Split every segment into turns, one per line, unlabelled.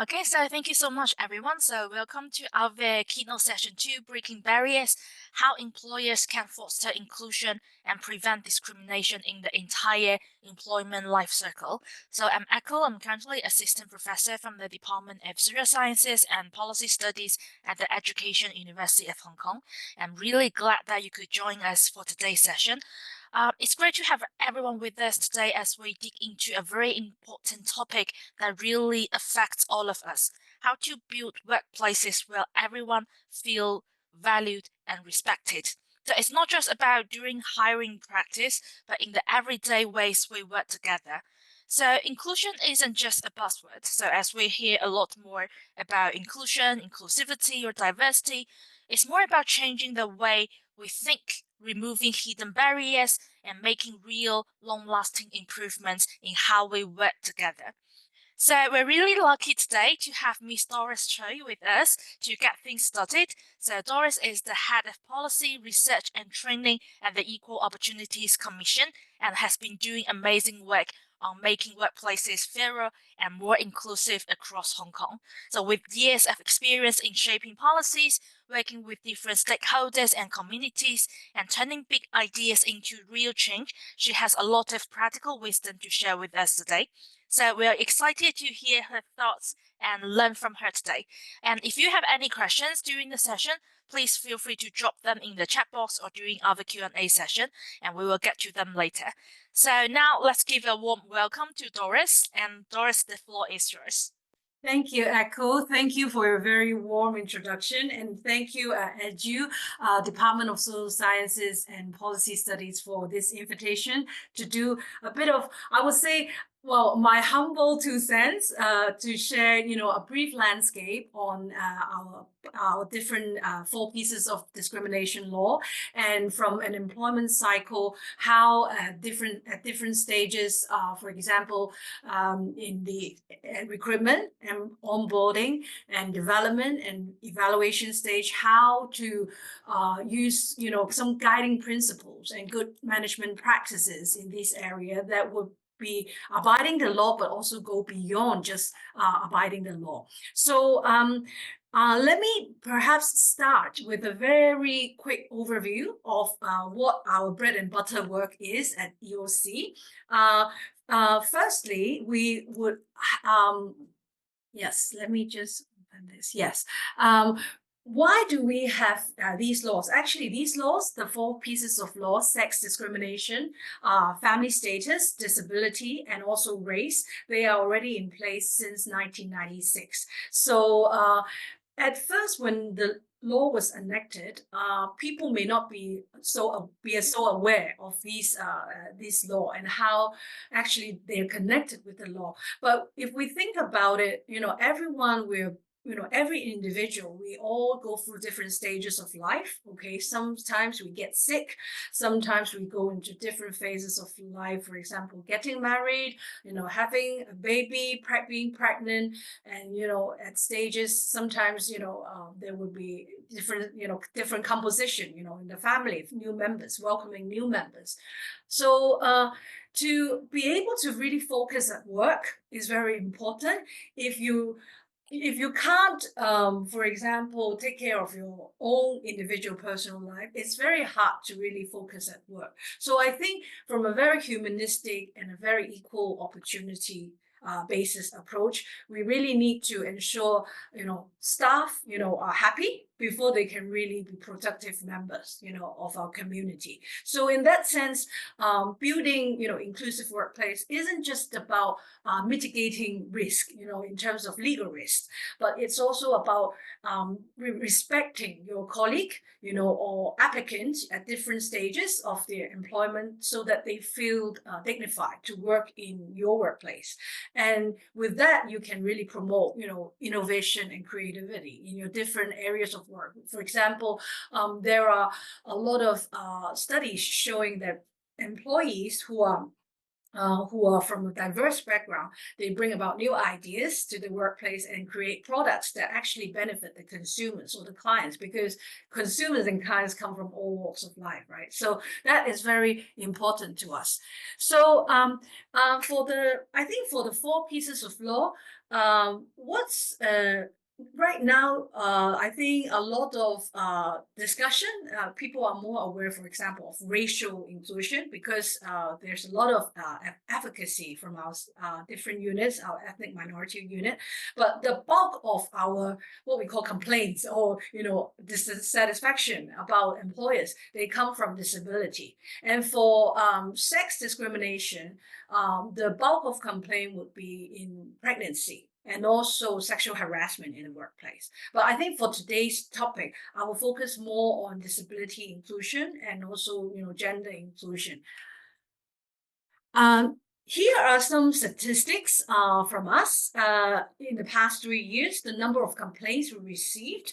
Okay, so thank you so much, everyone. So, welcome to our keynote session two, Breaking Barriers: How Employers Can Foster Inclusion and Prevent Discrimination in the Entire Employment Life Cycle. So, I'm Echo. I'm currently assistant professor from the Department of Social Sciences and Policy Studies at the Education University of Hong Kong. I'm really glad that you could join us for today's session. It's great to have everyone with us today as we dig into a very important topic that really affects all of us: how to build workplaces where everyone feel valued and respected. So it's not just about doing hiring practice, but in the everyday ways we work together. So inclusion isn't just a buzzword. So as we hear a lot more about inclusion, inclusivity, or diversity, it's more about changing the way we think, removing hidden barriers, and making real, long-lasting improvements in how we work together. So we're really lucky today to have Miss Doris Choi with us to get things started. So Doris is the head of policy, research, and training at the Equal Opportunities Commission and has been doing amazing work on making workplaces fairer and more inclusive across Hong Kong. So with years of experience in shaping policies, working with different stakeholders and communities, and turning big ideas into real change, she has a lot of practical wisdom to share with us today. So we're excited to hear her thoughts and learn from her today. And if you have any questions during the session, please feel free to drop them in the chat box or during our Q&A session, and we will get to them later. So now let's give a warm welcome to Doris. And Doris, the floor is yours.
Thank you, Echo. Thank you for your very warm introduction. And thank you, Department of Social Sciences and Policy Studies, for this invitation to do a bit of, I would say, well, my humble 2 cents to share, a brief landscape on our different 4 pieces of discrimination law, and from an employment cycle, how at different stages, for example, in the recruitment and onboarding and development and evaluation stage, how to use, some guiding principles and good management practices in this area that would be abiding the law, but also go beyond just abiding the law. So let me perhaps start with a very quick overview of what our bread and butter work is at EOC. Firstly, we would, yes, let me just open this. Yes. Why do we have these laws? Actually, these laws, the 4 pieces of law: sex discrimination, family status, disability, and also race, they are already in place since 1996. So at first, when the law was enacted, people may not be so aware of these law and how actually they're connected with the law. But if we think about it, everyone will, every individual, we all go through different stages of life. Okay, sometimes we get sick, sometimes we go into different phases of life. For example, getting married, having a baby, being pregnant, and at stages, sometimes there would be different composition, in the family, new members, welcoming new members. So to be able to really focus at work is very important. If you can't, for example, take care of your own individual personal life, it's very hard to really focus at work. So I think from a very humanistic and a very equal opportunity basis approach, we really need to ensure, staff, are happy before they can really be productive members, of our community. So in that sense, building, inclusive workplace isn't just about mitigating risk, in terms of legal risk, but it's also about respecting your colleague, or applicant at different stages of their employment, so that they feel dignified to work in your workplace. And with that, you can really promote, innovation and creativity in your different areas of work. For example, there are a lot of studies showing that employees who are who are from a diverse background. They bring about new ideas to the workplace and create products that actually benefit the consumers or the clients, because consumers and clients come from all walks of life, right? So that is very important to us. So I think for the four pieces of law, what's right now, I think a lot of discussion, people are more aware, for example, of racial inclusion, because there's a lot of advocacy from our different units, our ethnic minority unit. But the bulk of our, what we call complaints, or, dissatisfaction about employers, they come from disability. And for sex discrimination, the bulk of complaint would be in pregnancy and also sexual harassment in the workplace. But I think for today's topic, I will focus more on disability inclusion and also, gender inclusion. Um, Here are some statistics from us. In the past 3 years, the number of complaints we received.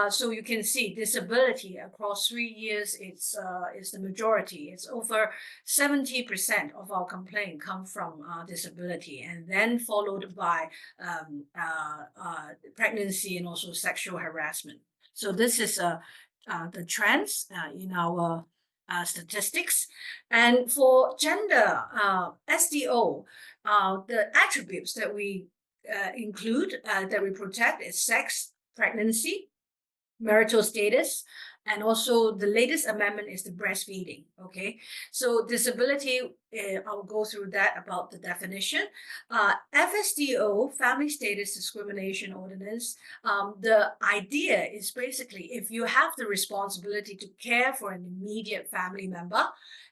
So you can see disability across 3 years, it's the majority. It's over 70% of our complaint come from disability, and then followed by pregnancy and also sexual harassment. So this is the trends in our statistics. And for gender, SDO, the attributes that we include, that we protect, is sex, pregnancy, marital status, and also the latest amendment is the breastfeeding. Okay, so disability, I'll go through that about the definition. FSDO, Family Status Discrimination Ordinance, the idea is basically, if you have the responsibility to care for an immediate family member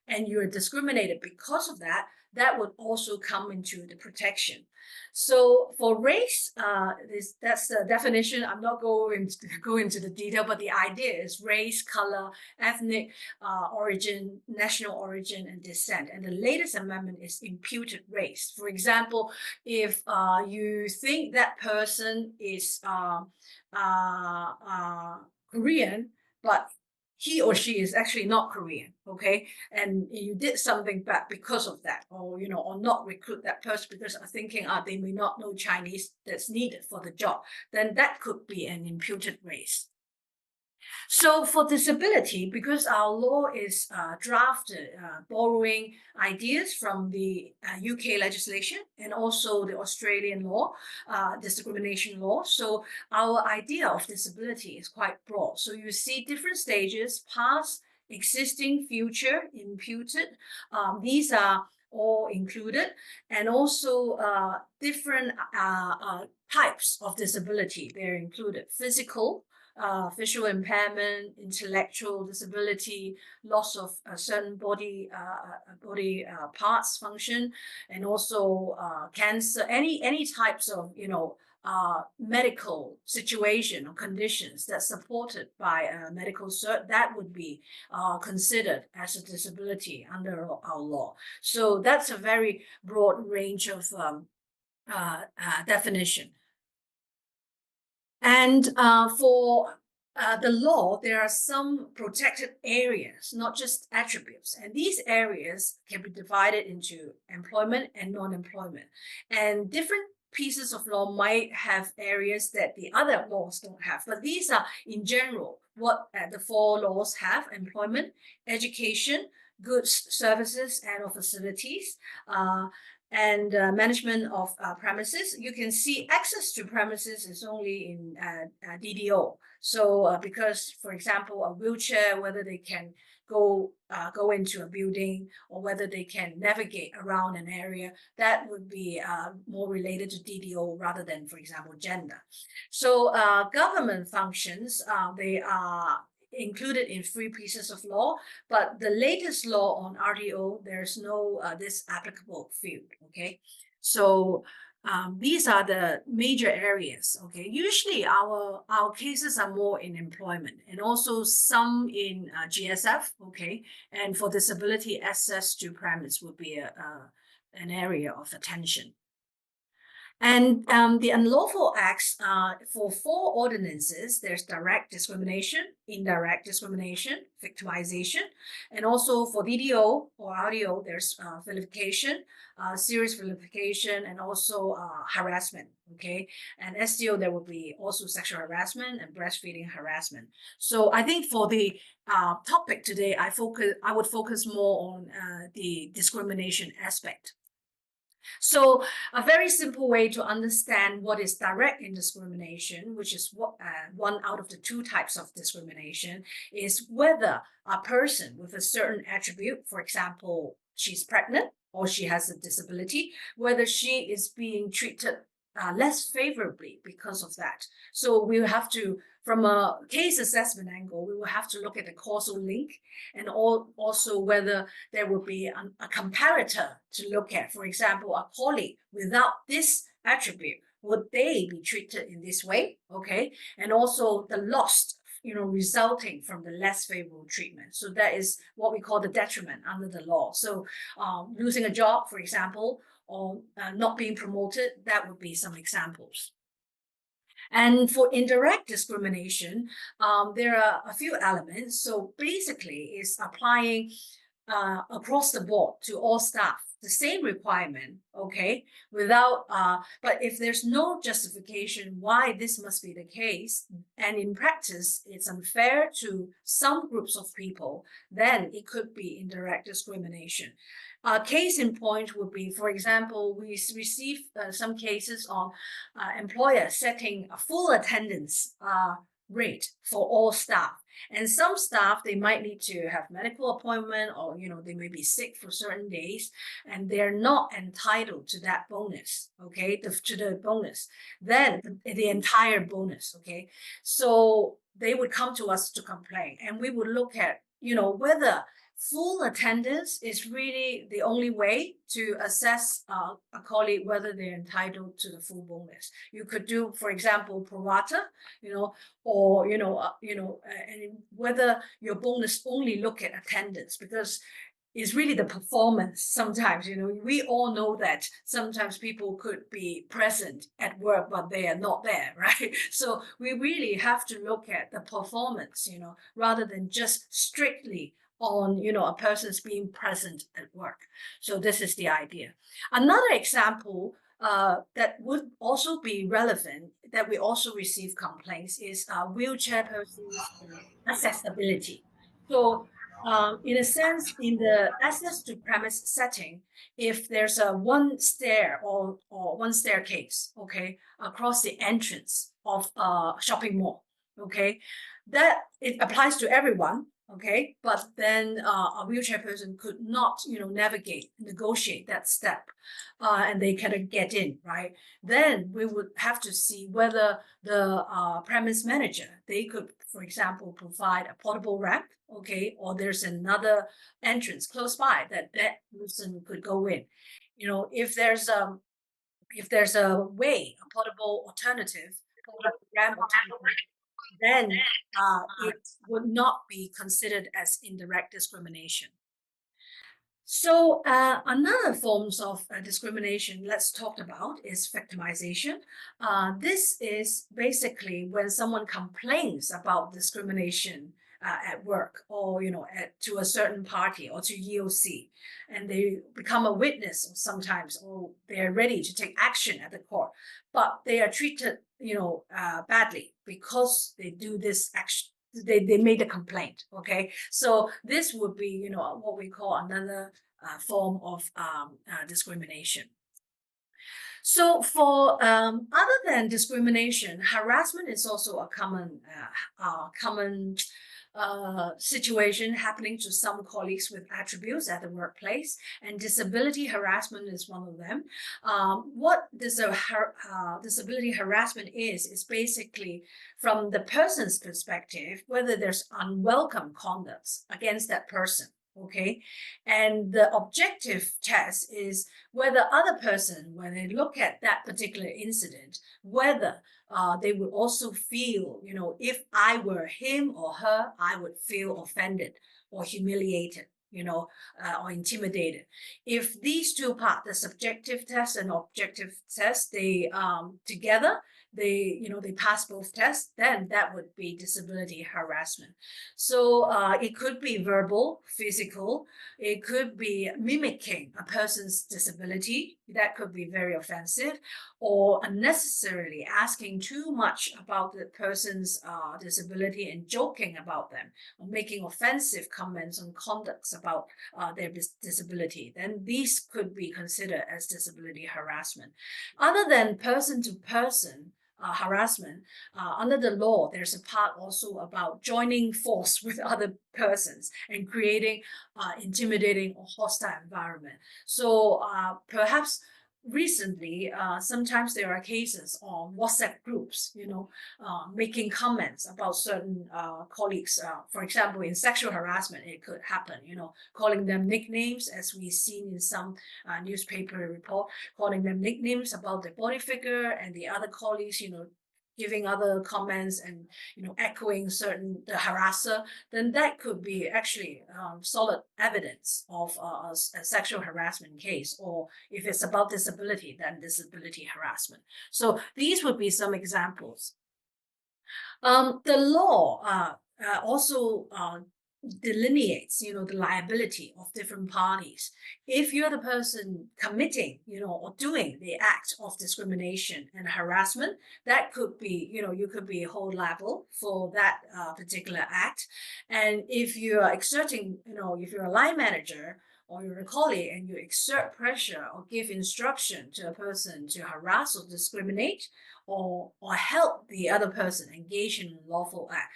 and you're discriminated because of that, that would also come into the protection. So for race, that's the definition. I'm not going to go into the detail, but the idea is race, color, ethnic origin, national origin, and descent. And the latest amendment is imputed race. For example, if you think that person is Korean, but he or she is actually not Korean, okay? And you did something bad because of that, or or not recruit that person because of thinking they may not know Chinese that's needed for the job, then that could be an imputed race. So for disability, because our law is drafted borrowing ideas from the UK legislation and also the Australian law, discrimination law. So our idea of disability is quite broad. So you see different stages: past, existing, future, imputed. These are all included, and also different types of disability. They're included: physical, visual impairment, intellectual disability, loss of certain body parts function, and also cancer. Any types of medical situation or conditions that's supported by a medical cert, that would be considered as a disability under our law. So that's a very broad range of definition. And for the law, there are some protected areas, not just attributes. And these areas can be divided into employment and non-employment. And different pieces of law might have areas that the other laws don't have. But these are, in general, what the four laws have: employment, education, goods, services, and facilities. And management of premises. You can see access to premises is only in DDO. So because, for example, a wheelchair, whether they can go into a building or whether they can navigate around an area, that would be more related to DDO rather than, for example, gender. So government functions, they are included in 3 pieces of law, but the latest law on RDO, there's no this applicable field. Okay, so these are the major areas. Okay, usually our cases are more in employment and also some in GSF. Okay, and for disability, access to premise would be an area of attention. And the unlawful acts for 4 ordinances, there's direct discrimination, indirect discrimination, victimization, and also for DDO or RDO, there's vilification, serious vilification, and also harassment. Okay, and SDO there will be also sexual harassment and breastfeeding harassment. So I think for the topic today, I would focus more on the discrimination aspect. So a very simple way to understand what is direct indiscrimination, which is one out of the 2 types of discrimination, is whether a person with a certain attribute, for example, she's pregnant or she has a disability, whether she is being treated less favorably because of that. So we will have to, from a case assessment angle, we will have to look at the causal link and also whether there will be a comparator to look at. For example, a colleague without this attribute, would they be treated in this way? Okay, and also the loss, resulting from the less favorable treatment. So that is what we call the detriment under the law. So losing a job, for example, or not being promoted, that would be some examples. And for indirect discrimination, there are a few elements. So basically, it's applying across the board to all staff the same requirement, okay, without but if there's no justification why this must be the case, and in practice it's unfair to some groups of people, then it could be indirect discrimination. A case in point would be, for example, we receive some cases on employers setting a full attendance rate for all staff. And some staff, they might need to have medical appointment, or they may be sick for certain days, and they're not entitled to that bonus, okay, to the bonus, then the entire bonus, okay. So they would come to us to complain, and we would look at whether full attendance is really the only way to assess a colleague whether they're entitled to the full bonus. You could do, for example, pro rata, or and whether your bonus only look at attendance, because it's really the performance. Sometimes, we all know that sometimes people could be present at work, but they are not there, right? So we really have to look at the performance, rather than just strictly on a person's being present at work. So this is the idea. Another example that would also be relevant, that we also receive complaints, is wheelchair persons' accessibility. So in a sense, in the access to premise setting, if there's a one stair or one staircase, okay, across the entrance of a shopping mall, okay, that it applies to everyone, okay, but then a wheelchair person could not negotiate that step, and they cannot get in, right? Then we would have to see whether the premise manager, they could, for example, provide a portable ramp, okay, or there's another entrance close by that person could go in. If there's a way, a portable alternative, portable ramp alternative, then it would not be considered as indirect discrimination. So another forms of discrimination let's talk about is victimization. This is basically when someone complains about discrimination at work, or to a certain party or to EOC, and they become a witness sometimes, or they're ready to take action at the court, but they are treated badly because they do this action. They made a complaint, okay? So this would be, what we call another form of discrimination. So for other than discrimination, harassment is also a common situation happening to some colleagues with attributes at the workplace, and disability harassment is one of them. What disability harassment is basically, from the person's perspective, whether there's unwelcome conduct against that person. Okay, and the objective test is whether other person, when they look at that particular incident, whether they would also feel, if I were him or her, I would feel offended or humiliated. or intimidated. If these two parts, the subjective test and objective test, they together, they pass both tests, then that would be disability harassment. So it could be verbal, physical, it could be mimicking a person's disability. That could be very offensive, or unnecessarily asking too much about the person's disability and joking about them, or making offensive comments on conducts about their disability. Then these could be considered as disability harassment. Other than person-to-person harassment, under the law, there's a part also about joining force with other persons and creating intimidating or hostile environment. So perhaps recently, sometimes there are cases on WhatsApp groups, making comments about certain colleagues. For example, in sexual harassment, it could happen, calling them nicknames, as we've seen in some newspaper report, calling them nicknames about their body figure, and the other colleagues, giving other comments and echoing the harasser, then that could be actually solid evidence of a sexual harassment case. Or if it's about disability, then disability harassment. So these would be some examples. The law also delineates, the liability of different parties. If you're the person committing, or doing the act of discrimination and harassment, that could be, you could be held liable for that particular act. And if you are exerting, if you're a line manager or you're a colleague and you exert pressure or give instruction to a person to harass or discriminate, or help the other person engage in a lawful act,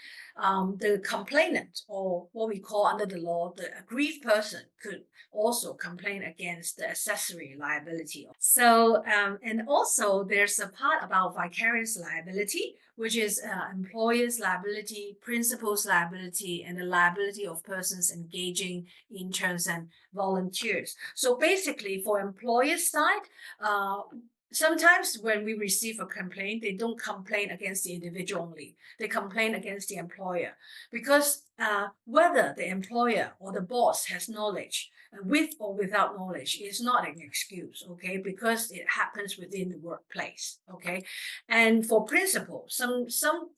the complainant, or what we call under the law, the aggrieved person, could also complain against the accessory liability. So, and also there's a part about vicarious liability, which is employer's liability, principal's liability, and the liability of persons engaging interns and volunteers. So basically, for employer's side, sometimes when we receive a complaint, they don't complain against the individual only. They complain against the employer, because whether the employer or the boss has knowledge, with or without knowledge, is not an excuse, okay? Because it happens within the workplace, okay? And for principal, some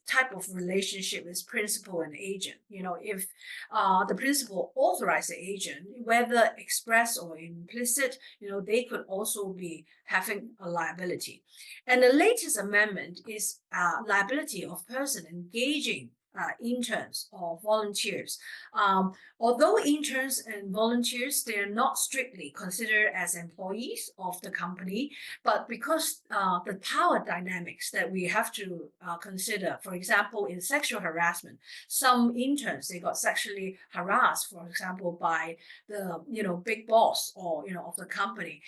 type of relationship is principal and agent. If the principal authorized the agent, whether express or implicit, they could also be having a liability. And the latest amendment is liability of person engaging interns or volunteers. Although interns and volunteers, they are not strictly considered as employees of the company, but because the power dynamics that we have to consider, for example, in sexual harassment, some interns, they got sexually harassed, for example, by the big boss or of the company.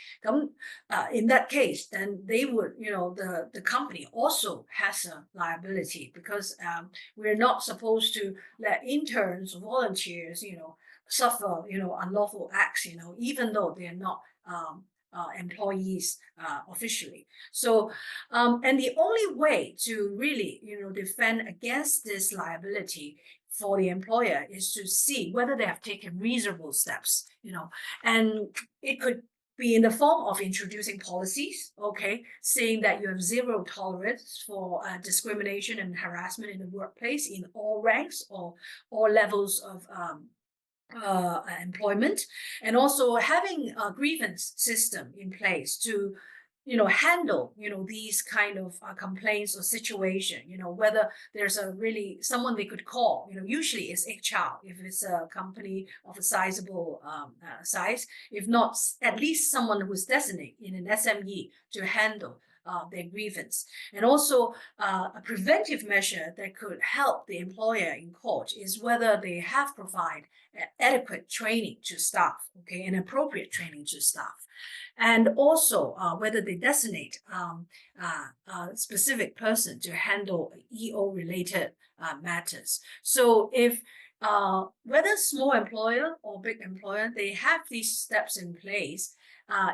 In that case, then they would, the company also has a liability, because we're not supposed to let interns, volunteers, suffer, unlawful acts, even though they're not employees officially. So, and the only way to really, defend against this liability for the employer is to see whether they have taken reasonable steps, and it could be in the form of introducing policies, okay, saying that you have zero tolerance for discrimination and harassment in the workplace in all ranks or all levels of employment, and also having a grievance system in place to handle these kind of complaints or situation, whether there's a really someone they could call, usually it's HR if it's a company of a sizable size, if not at least someone who's designated in an SME to handle their grievance. And also a preventive measure that could help the employer in court is whether they have provided adequate training to staff, okay, and appropriate training to staff. And also whether they designate a specific person to handle EO-related matters. So if whether small employer or big employer, they have these steps in place,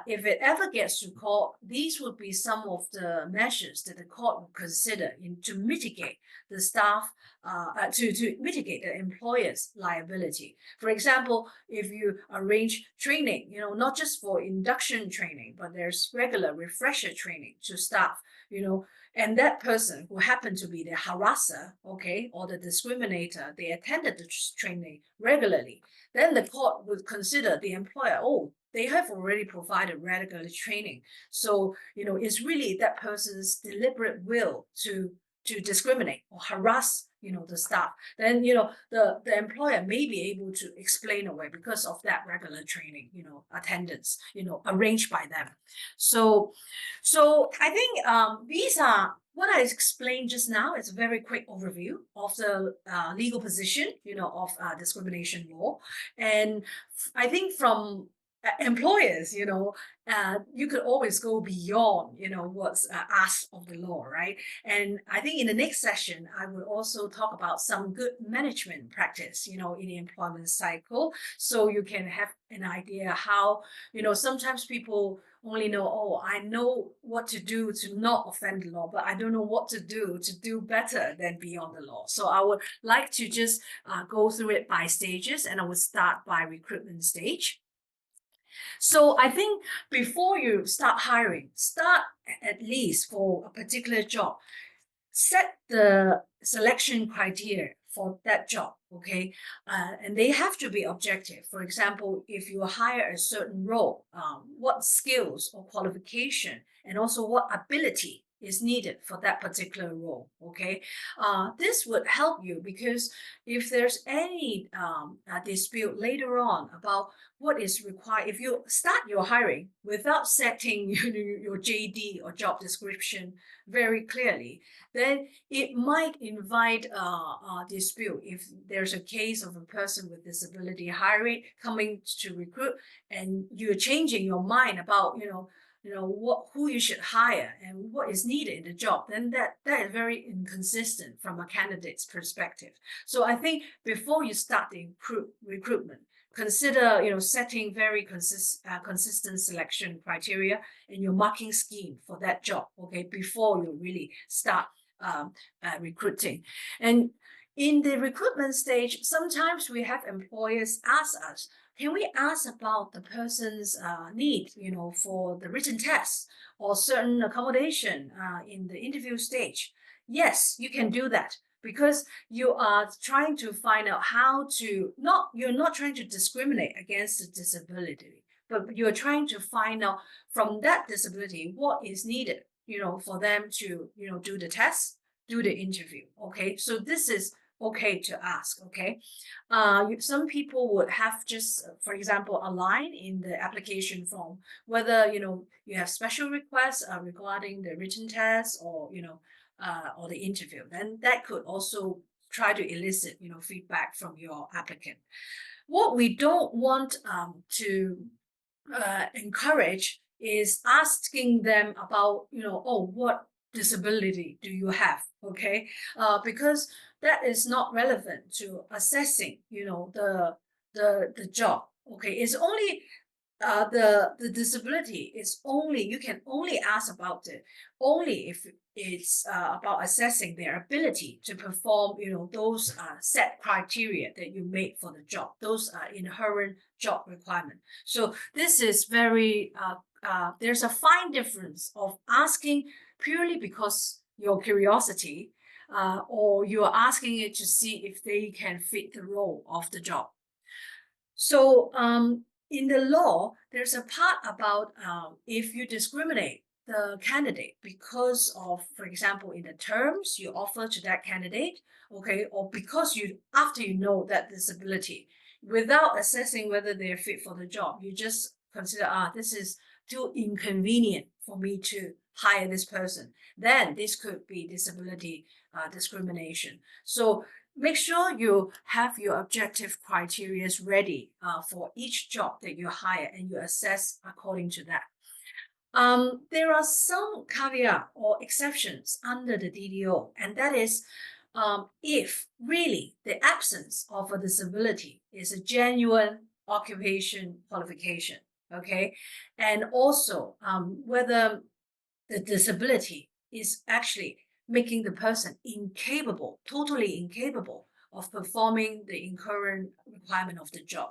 if it ever gets to court, these would be some of the measures that the court would consider to mitigate the staff, to mitigate the employer's liability. For example, if you arrange training, not just for induction training, but there's regular refresher training to staff, and that person who happened to be the harasser, okay, or the discriminator, they attended the training regularly, then the court would consider the employer, oh, they have already provided regular training. So, it's really that person's deliberate will to discriminate or harass, the staff. Then, the employer may be able to explain away because of that regular training, attendance, arranged by them. So I think these are what I explained just now. Is a very quick overview of the legal position, of discrimination law. And I think from employers, you could always go beyond, what's asked of the law, right? And I think in the next session, I will also talk about some good management practice, in the employment cycle. So you can have an idea how, sometimes people only know, oh, I know what to do to not offend the law, but I don't know what to do better than beyond the law. So I would like to just go through it by stages, and I would start by recruitment stage. So I think before you start hiring, start at least for a particular job, set the selection criteria for that job, okay? And they have to be objective. For example, if you hire a certain role, what skills or qualification and also what ability is needed for that particular role, okay? This would help you because if there's any dispute later on about what is required, if you start your hiring without setting your JD or job description very clearly, then it might invite a dispute. If there's a case of a person with disability hiring coming to recruit, and you're changing your mind about who you should hire and what is needed in the job, then that is very inconsistent from a candidate's perspective. So I think before you start the recruitment, consider setting very consistent selection criteria in your marking scheme for that job, okay, before you really start recruiting. And in the recruitment stage, sometimes we have employers ask us, can we ask about the person's need, for the written test or certain accommodation in the interview stage? Yes, you can do that because you are trying to find out you're not trying to discriminate against the disability, but you're trying to find out from that disability what is needed, for them to, do the test, do the interview. Okay, so this is okay to ask. Okay, some people would have just, for example, a line in the application form whether you have special requests regarding the written test or or the interview. Then that could also try to elicit feedback from your applicant. What we don't want to encourage is asking them about, oh, what disability do you have? Okay, because that is not relevant to assessing, the job. Okay, it's only the disability is only, you can only ask about it only if it's about assessing their ability to perform, those set criteria that you made for the job, those inherent job requirement. So this is very there's a fine difference of asking purely because your curiosity, or you are asking it to see if they can fit the role of the job. So in the law, there's a part about if you discriminate the candidate because of, for example, in the terms you offer to that candidate, okay, or because after you know that disability, without assessing whether they're fit for the job, you just consider, this is too inconvenient for me to hire this person, then this could be disability discrimination. So make sure you have your objective criteria ready for each job that you hire, and you assess according to that. There are some caveat or exceptions under the DDO, and that is if really the absence of a disability is a genuine occupation qualification. okay, and also whether the disability is actually making the person incapable, totally incapable of performing the inherent requirement of the job,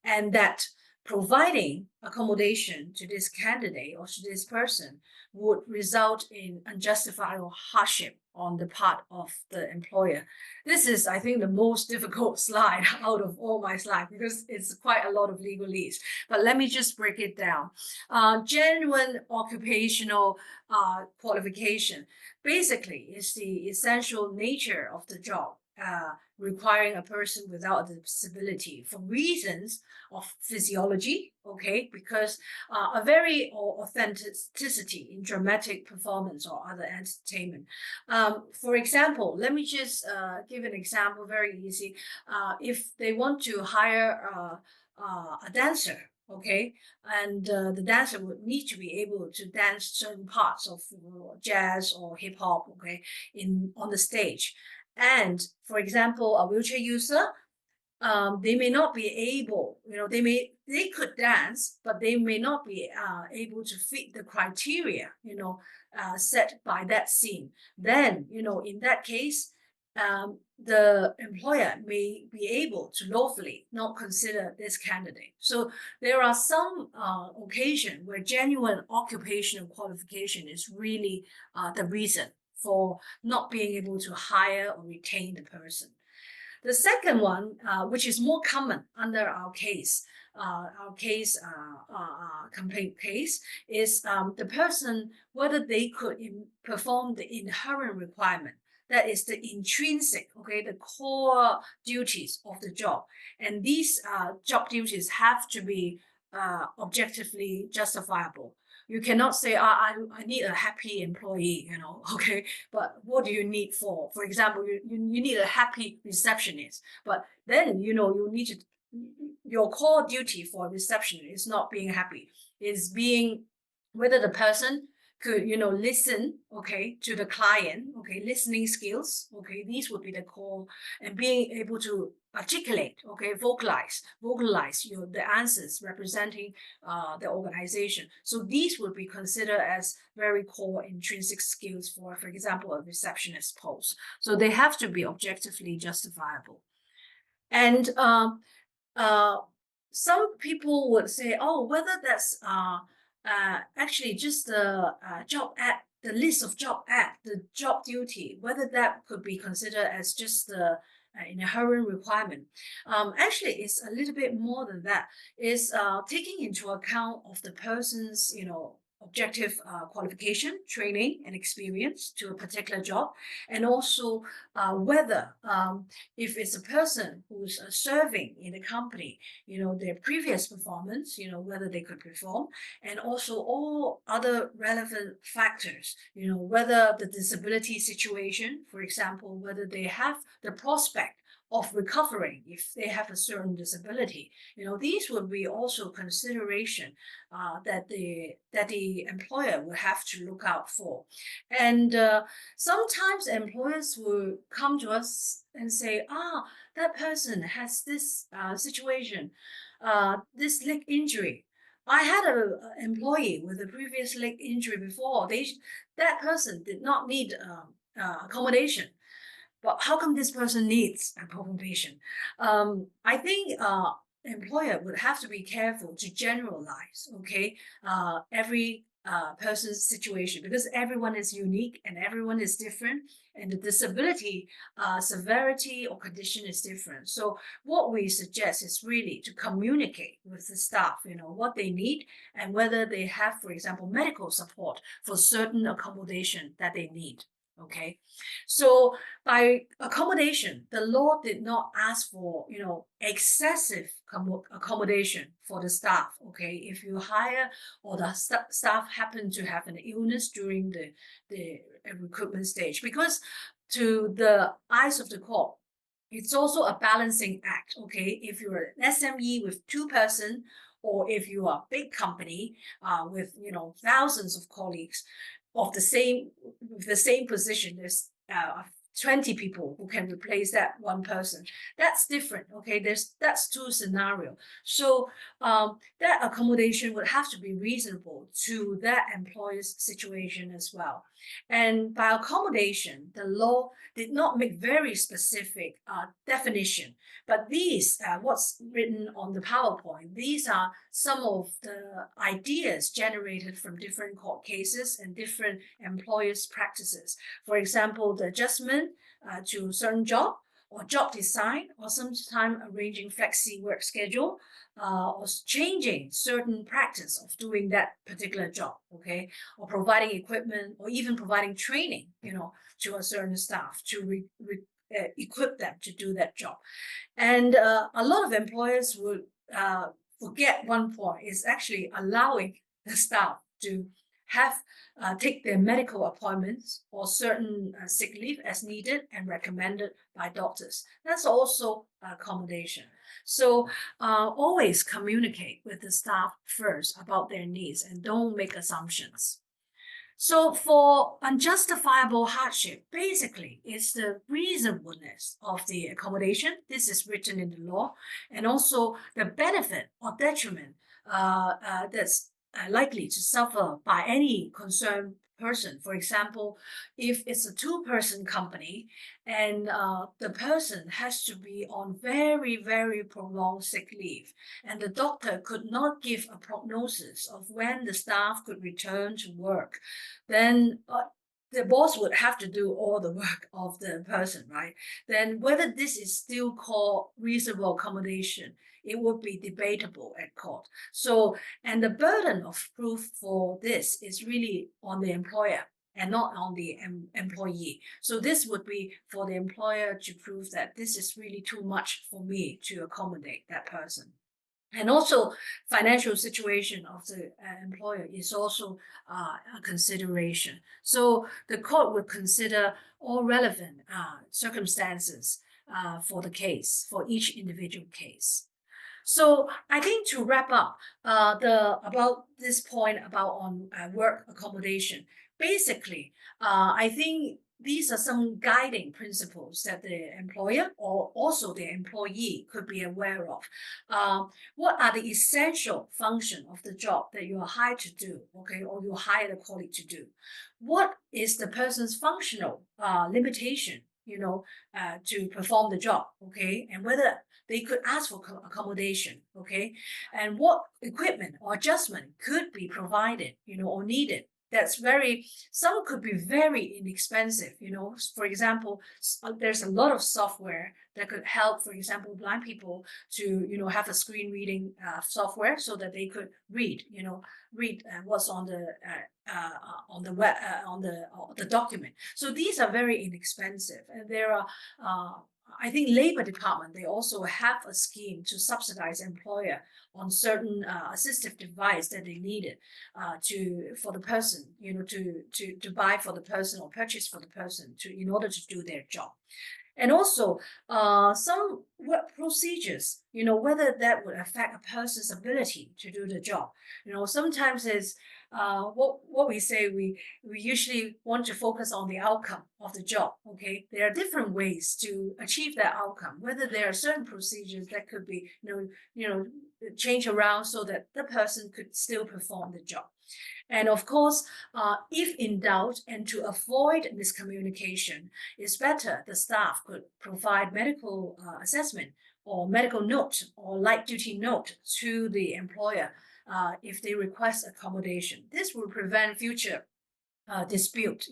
and that providing accommodation to this candidate or to this person would result in unjustified or hardship on the part of the employer. This is, I think, the most difficult slide out of all my slides because it's quite a lot of legalese. But let me just break it down. Genuine occupational qualification basically is the essential nature of the job, requiring a person without a disability for reasons of physiology, okay, because a very authenticity in dramatic performance or other entertainment. For example, let me just give an example, very easy. If they want to hire a dancer, okay, and the dancer would need to be able to dance certain parts of jazz or hip hop, okay, on the stage. And for example, a wheelchair user, they may not be able, they could dance, but they may not be able to fit the criteria, set by that scene. Then, in that case, the employer may be able to lawfully not consider this candidate. So there are some occasions where genuine occupational qualification is really the reason for not being able to hire or retain the person. The second one, which is more common under our complaint case, is the person whether they could perform the inherent requirement. That is the intrinsic, okay, the core duties of the job. And these job duties have to be objectively justifiable. You cannot say, I need a happy employee, okay, but what do you need for example, you need a happy receptionist, but then, you need to, your core duty for a receptionist is not being happy, is being whether the person could, listen, okay, to the client, okay, listening skills, okay, these would be the core, and being able to articulate, okay, vocalize the answers representing the organization. So these would be considered as very core intrinsic skills for example, a receptionist post. So they have to be objectively justifiable. And some people would say, oh, whether that's actually just the job ad, the list of job ad, the job duty, whether that could be considered as just the inherent requirement. Actually, it's a little bit more than that. It's taking into account of the person's, objective qualification, training, and experience to a particular job, and also whether if it's a person who's serving in the company, their previous performance, whether they could perform, and also all other relevant factors, whether the disability situation, for example, whether they have the prospect of recovering if they have a certain disability. These would be also consideration that the employer will have to look out for. And sometimes employers will come to us and say, that person has this situation, this leg injury. I had an employee with a previous leg injury before. That person did not need accommodation. But how come this person needs accommodation? I think employer would have to be careful to generalize, okay, every person's situation, because everyone is unique and everyone is different, and the disability severity or condition is different. So what we suggest is really to communicate with the staff, what they need and whether they have, for example, medical support for certain accommodation that they need. Okay, so by accommodation, the law did not ask for, excessive accommodation for the staff. Okay, if you hire or the staff happen to have an illness during the recruitment stage, because to the eyes of the court, it's also a balancing act. Okay, if you're an SME with 2 person, or if you are a big company with thousands of colleagues of the same position, there's 20 people who can replace that one person. That's different. Okay, that's two scenario. So that accommodation would have to be reasonable to that employer's situation as well. And by accommodation, the law did not make very specific definition, but these, what's written on the PowerPoint, these are some of the ideas generated from different court cases and different employers' practices. For example, the adjustment to certain job or job design, or sometimes arranging flexi work schedule, or changing certain practice of doing that particular job, okay, or providing equipment, or even providing training, to a certain staff to equip them to do that job. And a lot of employers would forget one point is actually allowing the staff to have take their medical appointments or certain sick leave as needed and recommended by doctors. That's also accommodation. So always communicate with the staff first about their needs and don't make assumptions. So for unjustifiable hardship, basically, it's the reasonableness of the accommodation. This is written in the law, and also the benefit or detriment that's likely to suffer by any concerned person. For example, if it's a two-person company and the person has to be on very, very prolonged sick leave, and the doctor could not give a prognosis of when the staff could return to work, then the boss would have to do all the work of the person, right? Then whether this is still called reasonable accommodation, it would be debatable at court. So, and the burden of proof for this is really on the employer and not on the employee. So this would be for the employer to prove that this is really too much for me to accommodate that person. And also, financial situation of the employer is also a consideration. So the court would consider all relevant circumstances for the case, for each individual case. So I think to wrap up about this point about on work accommodation, basically, I think these are some guiding principles that the employer or also the employee could be aware of. What are the essential function of the job that you are hired to do, okay, or you hired a colleague to do? What is the person's functional limitation, to perform the job, okay, and whether they could ask for accommodation, okay, and what equipment or adjustment could be provided, or needed. Some could be very inexpensive, for example, there's a lot of software that could help, for example, blind people to, have a screen reading software so that they could read what's on the web, on the document. So these are very inexpensive, and there are I think Labor Department, they also have a scheme to subsidize employer on certain assistive device that they needed for the person, to buy for the person or purchase for the person in order to do their job. And also some work procedures, whether that would affect a person's ability to do the job. Sometimes it's what we say, we usually want to focus on the outcome of the job. Okay, there are different ways to achieve that outcome. Whether there are certain procedures that could be change around so that the person could still perform the job. And of course, if in doubt and to avoid miscommunication, it's better the staff could provide medical assessment or medical note or light duty note to the employer if they request accommodation. This will prevent future dispute,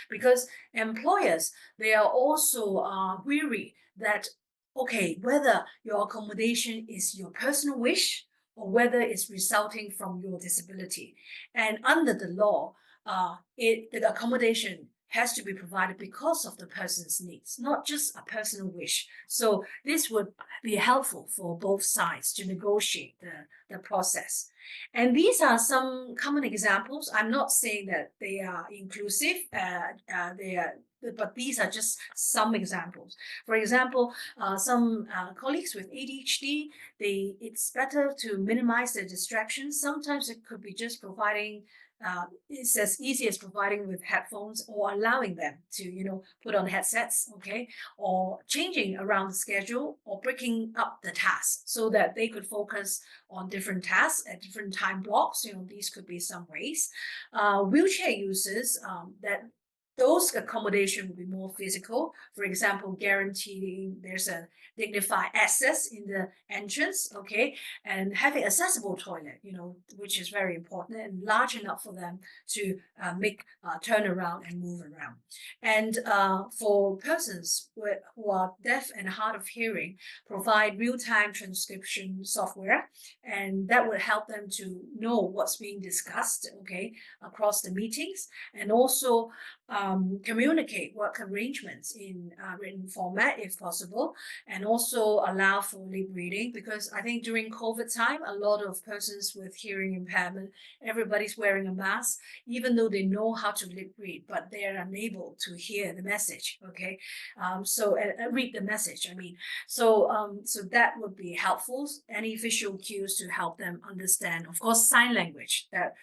because employers, they are also weary that, okay, whether your accommodation is your personal wish or whether it's resulting from your disability. And under the law, the accommodation has to be provided because of the person's needs, not just a personal wish. So this would be helpful for both sides to negotiate the process. And these are some common examples. I'm not saying that they are inclusive, but these are just some examples. For example, some colleagues with ADHD, it's better to minimize the distractions. Sometimes it could be just providing it's as easy as providing with headphones or allowing them to, put on headsets, okay, or changing around the schedule or breaking up the tasks so that they could focus on different tasks at different time blocks. These could be some ways. Wheelchair users, that those accommodation will be more physical. For example, guaranteeing there's a dignified access in the entrance, okay, and having accessible toilet, which is very important and large enough for them to make turn around and move around. And for persons who are deaf and hard of hearing, provide real-time transcription software, and that would help them to know what's being discussed, okay, across the meetings, and also communicate work arrangements in written format if possible, and also allow for lip reading, because I think during COVID time, a lot of persons with hearing impairment, everybody's wearing a mask, even though they know how to lip read, but they're unable to hear the message, okay? So read the message, I mean. So that would be helpful, any visual cues to help them understand. Of course, sign language, that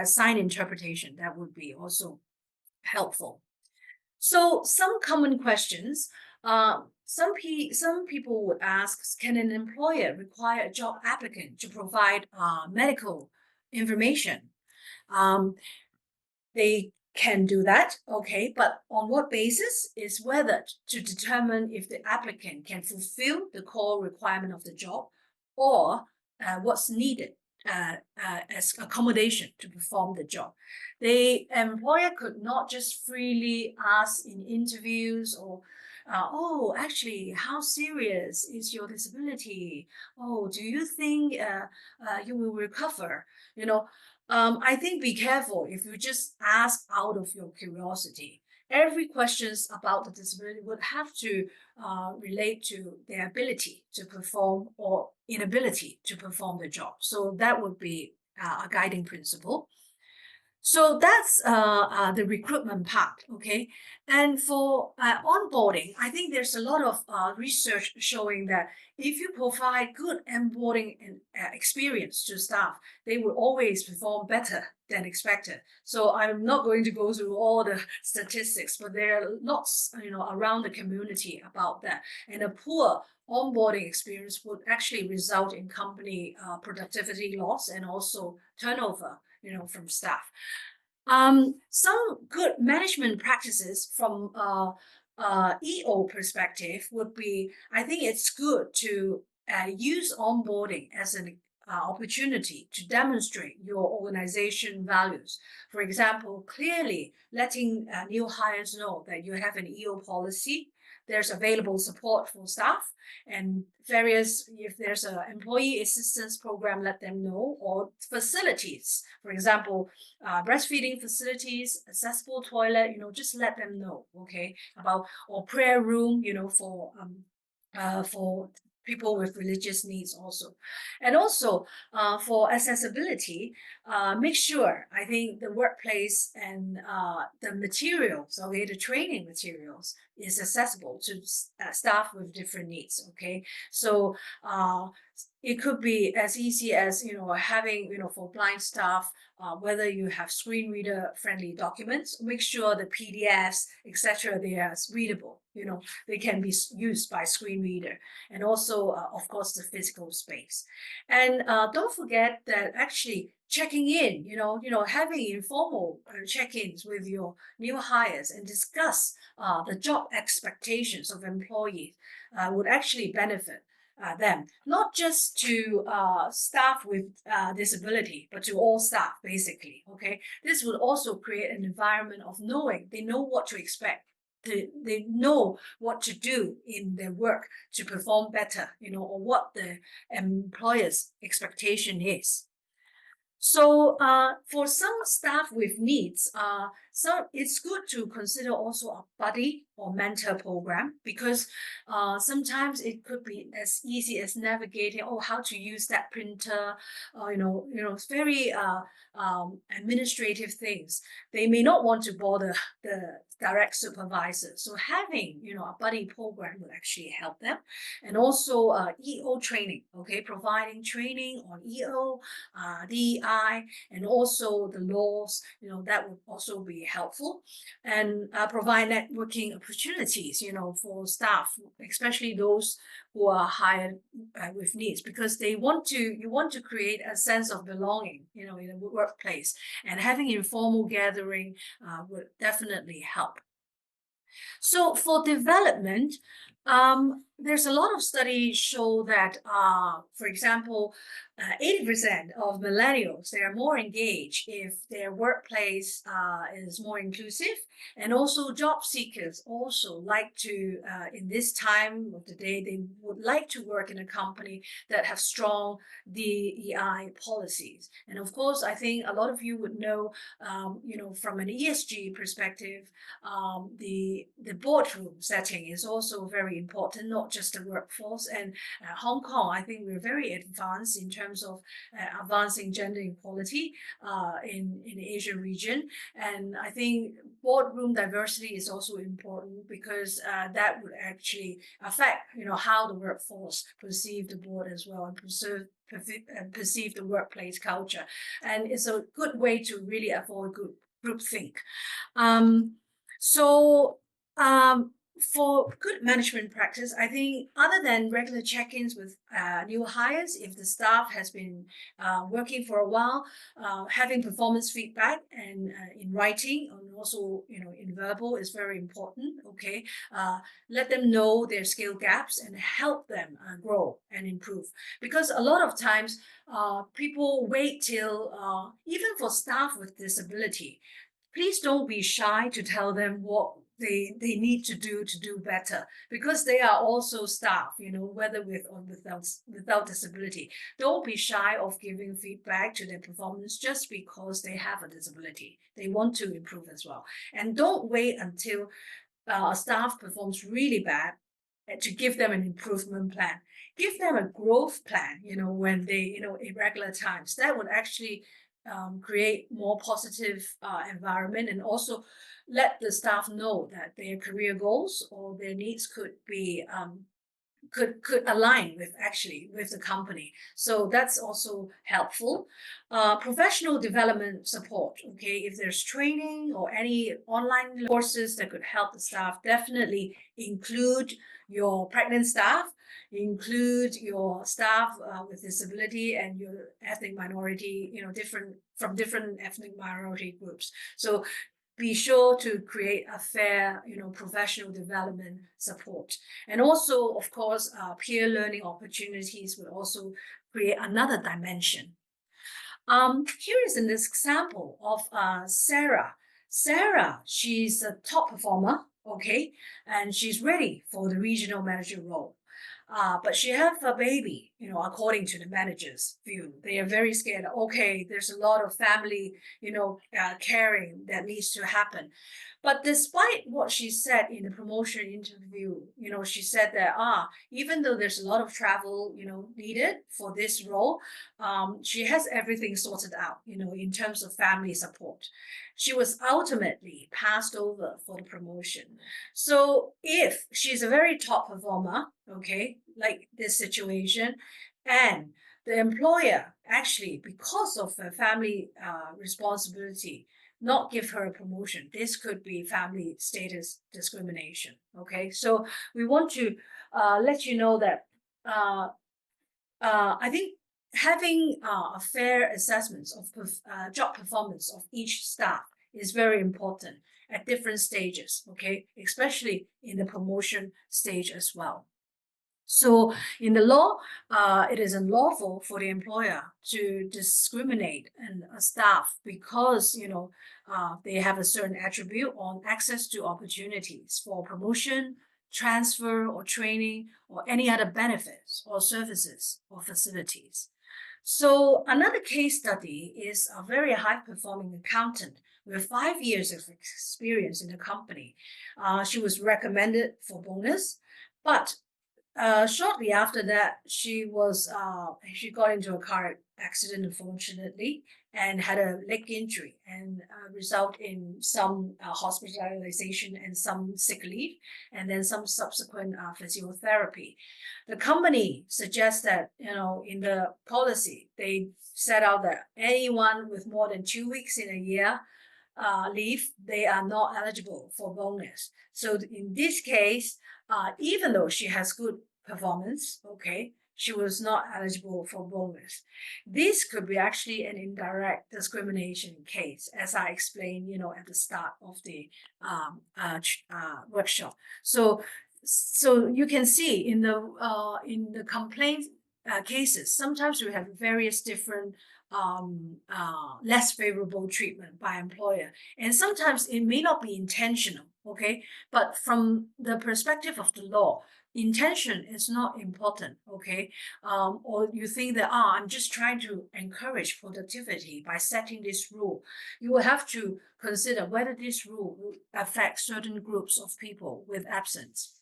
sign interpretation, that would be also helpful. So some common questions. Some people would ask, can an employer require a job applicant to provide medical information? They can do that, okay, but on what basis is whether to determine if the applicant can fulfill the core requirement of the job, or what's needed as accommodation to perform the job. The employer could not just freely ask in interviews or oh, actually, how serious is your disability? Oh, do you think you will recover? I think be careful if you just ask out of your curiosity. Every questions about the disability would have to relate to their ability to perform or inability to perform the job. So that would be a guiding principle. So that's the recruitment part, okay? And for onboarding, I think there's a lot of research showing that if you provide good onboarding and experience to staff, they will always perform better than expected. So I'm not going to go through all the statistics, but there are lots, around the community about that. And a poor onboarding experience would actually result in company productivity loss and also turnover, from staff. Some good management practices from EO perspective would be, I think it's good to use onboarding as an opportunity to demonstrate your organization values. For example, clearly letting new hires know that you have an EO policy, there's available support for staff, and if there's an employee assistance program, let them know, or facilities, for example, breastfeeding facilities, accessible toilet, just let them know, okay, about, or prayer room, for people with religious needs also. And also for accessibility, make sure, I think, the workplace and the materials, okay, the training materials is accessible to staff with different needs, okay? So it could be as easy as, having, for blind staff, whether you have screen reader friendly documents, make sure the PDFs, etc., they are readable, they can be used by screen reader, and also, of course, the physical space. And don't forget that actually checking in, having informal check-ins with your new hires and discuss the job expectations of employees would actually benefit them, not just to staff with disability, but to all staff, basically, okay? This would also create an environment of knowing, they know what to expect. They know what to do in their work to perform better, or what the employer's expectation is. So for some staff with needs, So it's good to consider also a buddy or mentor program, because sometimes it could be as easy as navigating, how to use that printer, it's very administrative things. They may not want to bother the direct supervisor. So having, a buddy program will actually help them. And also EO training, okay, providing training on EO, DEI, and also the laws, that would also be helpful. And provide networking opportunities, for staff, especially those who are hired with needs, because you want to create a sense of belonging, in a workplace, and having informal gathering would definitely help. So for development, there's a lot of studies show that, for example, 80% of millennials, they are more engaged if their workplace is more inclusive. And also job seekers also like to, in this time of the day, they would like to work in a company that have strong DEI policies. And of course, I think a lot of you would know, from an ESG perspective, the boardroom setting is also very important, not just the workforce. And Hong Kong, I think we're very advanced in terms of advancing gender equality in the Asia region. And I think boardroom diversity is also important, because that would actually affect, how the workforce perceive the board as well, and perceive the workplace culture. And it's a good way to really avoid groupthink. So for good management practice, I think other than regular check-ins with new hires, if the staff has been working for a while, having performance feedback and in writing, and also in verbal, is very important. Okay, let them know their skill gaps and help them grow and improve. Because a lot of times, people wait till even for staff with disability. Please don't be shy to tell them what they need to do better, because they are also staff, whether with or without disability. Don't be shy of giving feedback to their performance just because they have a disability. They want to improve as well. And don't wait until a staff performs really bad to give them an improvement plan. Give them a growth plan, when they, irregular times. That would actually create more positive environment, and also let the staff know that their career goals or their needs could be could align with the company. So that's also helpful. Professional development support. Okay, if there's training or any online courses that could help the staff, definitely include your pregnant staff, include your staff with disability, and your ethnic minority, different ethnic minority groups. So be sure to create a fair, professional development support. And also, of course, peer learning opportunities will also create another dimension. Here is an example of Sarah. Sarah, she's a top performer, okay, and she's ready for the regional manager role. But she have a baby, according to the manager's view. They are very scared. Okay, there's a lot of family, caring that needs to happen. But despite what she said in the promotion interview, she said that, even though there's a lot of travel, needed for this role, she has everything sorted out, in terms of family support. She was ultimately passed over for the promotion. So if she's a very top performer, okay, like this situation, and the employer actually, because of her family responsibility, not give her a promotion, this could be family status discrimination. Okay, so we want to let you know that I think having a fair assessments of job performance of each staff is very important at different stages, okay, especially in the promotion stage as well. So in the law, it is unlawful for the employer to discriminate a staff because, they have a certain attribute on access to opportunities for promotion, transfer, or training, or any other benefits or services or facilities. So another case study is a very high-performing accountant with 5 years of experience in the company. She was recommended for bonus, but shortly after that, she got into a car accident, unfortunately, and had a leg injury, and result in some hospitalization and some sick leave, and then some subsequent physiotherapy. The company suggests that, in the policy, they set out that anyone with more than 2 weeks in a year leave, they are not eligible for bonus. So in this case, even though she has good performance, okay, she was not eligible for bonus. This could be actually an indirect discrimination case, as I explained, at the start of the workshop. So you can see in the complaint cases, sometimes we have various different less favorable treatment by employer, and sometimes it may not be intentional, okay, but from the perspective of the law, intention is not important, okay, or you think that I'm just trying to encourage productivity by setting this rule. You will have to consider whether this rule will affect certain groups of people with absence.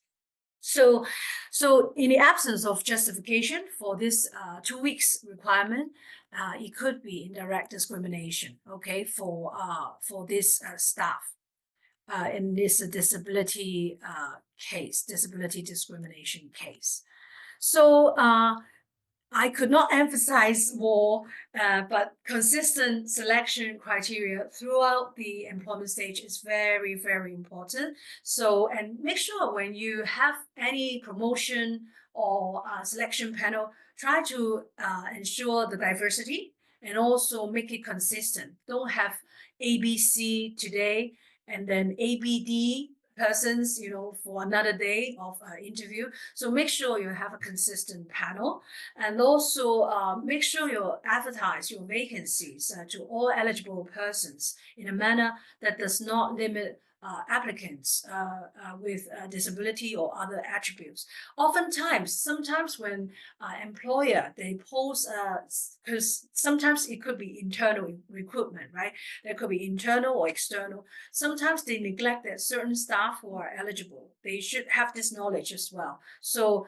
So in the absence of justification for this 2 weeks requirement, it could be indirect discrimination, okay, for this staff in this disability disability discrimination case. So I could not emphasize more, but consistent selection criteria throughout the employment stage is very, very important. So, and make sure when you have any promotion or selection panel, try to ensure the diversity and also make it consistent. Don't have ABC today and then ABD persons, for another day of interview. So make sure you have a consistent panel, and also make sure you advertise your vacancies to all eligible persons in a manner that does not limit applicants with disability or other attributes. Sometimes when employer, they post, because sometimes it could be internal recruitment, right? There could be internal or external. Sometimes they neglect that certain staff who are eligible. They should have this knowledge as well. So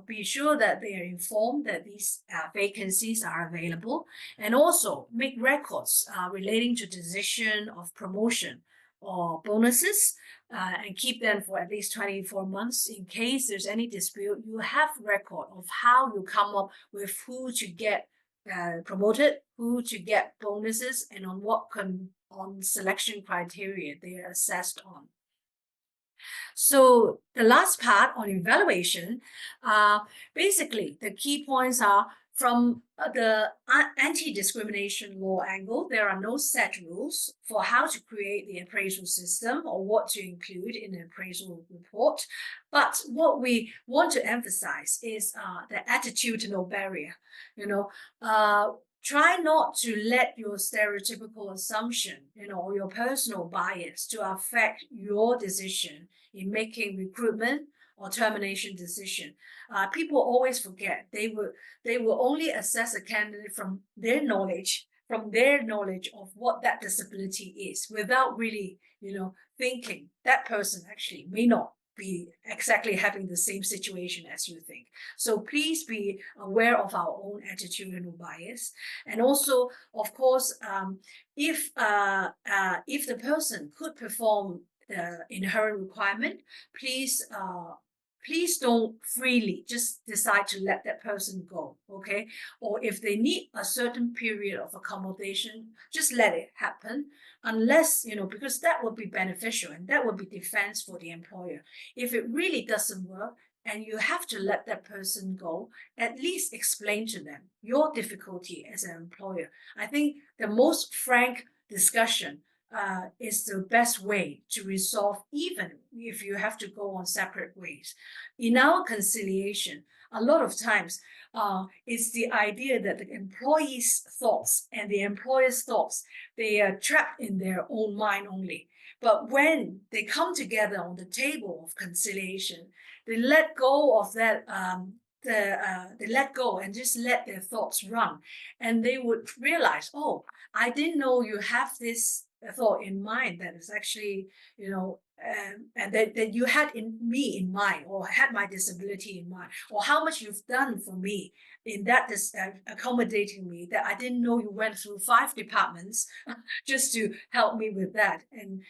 be sure that they are informed that these vacancies are available, and also make records relating to decision of promotion or bonuses, and keep them for at least 24 months. In case there's any dispute, you have record of how you come up with who to get promoted, who to get bonuses, and on what on selection criteria they are assessed on. So the last part on evaluation, basically the key points are from the anti-discrimination law angle. There are no set rules for how to create the appraisal system or what to include in the appraisal report. But what we want to emphasize is the attitudinal barrier. Try not to let your stereotypical assumption, or your personal bias to affect your decision in making recruitment or termination decision. People always forget they will only assess a candidate from their knowledge of what that disability is, without really, thinking that person actually may not be exactly having the same situation as you think. So please be aware of our own attitudinal bias, and also, of course, if the person could perform the inherent requirement, please don't freely just decide to let that person go, okay? Or if they need a certain period of accommodation, just let it happen, unless, because that would be beneficial and that would be defense for the employer. If it really doesn't work and you have to let that person go, at least explain to them your difficulty as an employer. I think the most frank discussion is the best way to resolve, even if you have to go on separate ways. In our conciliation, a lot of times, it's the idea that the employee's thoughts and the employer's thoughts, they are trapped in their own mind only. But when they come together on the table of conciliation, they let go of that. They let go and just let their thoughts run, and they would realize, oh, I didn't know you have this thought in mind that is actually, and that you had me in mind, or had my disability in mind, or how much you've done for me in that accommodating me, that I didn't know you went through 5 departments just to help me with that. And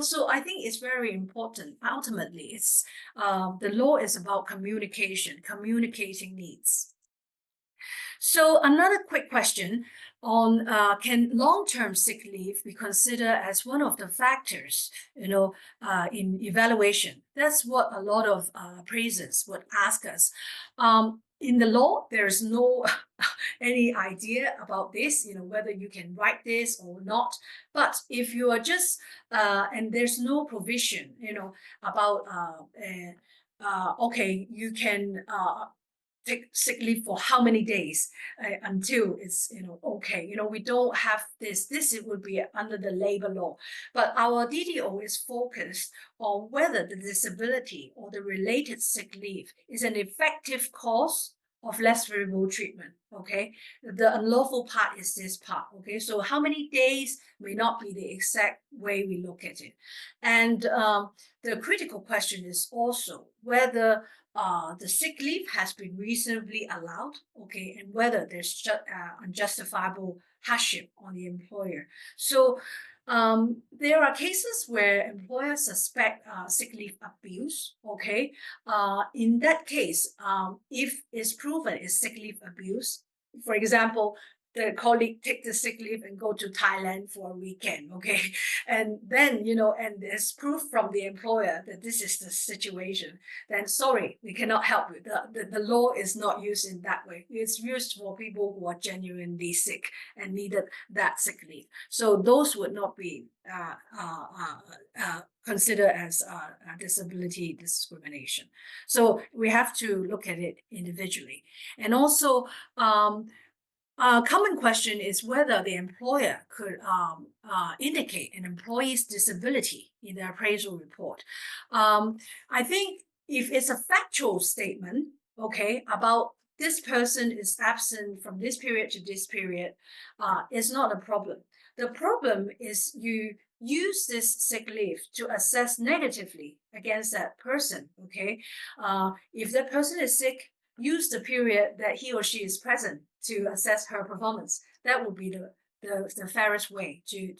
so I think it's very important. Ultimately, it's the law is about communicating needs. So another quick question on can long-term sick leave be considered as one of the factors, in evaluation? That's what a lot of appraisers would ask us. In the law, there's no any idea about this, whether you can write this or not. But if you are just, and there's no provision, about, okay, you can take sick leave for how many days until it's okay. We don't have this. It would be under the labor law, but our DDO is focused on whether the disability or the related sick leave is an effective cause of less favorable treatment. Okay, the unlawful part is this part. Okay, so how many days may not be the exact way we look at it, and the critical question is also whether the sick leave has been reasonably allowed, okay, and whether there's unjustifiable hardship on the employer. So there are cases where employers suspect sick leave abuse, okay. In that case, if it's proven it's sick leave abuse, for example, the colleague take the sick leave and go to Thailand for a weekend, okay? And then, and there's proof from the employer that this is the situation, then sorry, we cannot help you. The law is not used in that way. It's used for people who are genuinely sick and needed that sick leave. So those would not be considered as disability discrimination. So we have to look at it individually. And also, a common question is whether the employer could indicate an employee's disability in their appraisal report. I think if it's a factual statement, okay, about this person is absent from this period to this period, it's not a problem. The problem is you use this sick leave to assess negatively against that person, okay? If that person is sick, use the period that he or she is present to assess her performance. That would be the fairest way to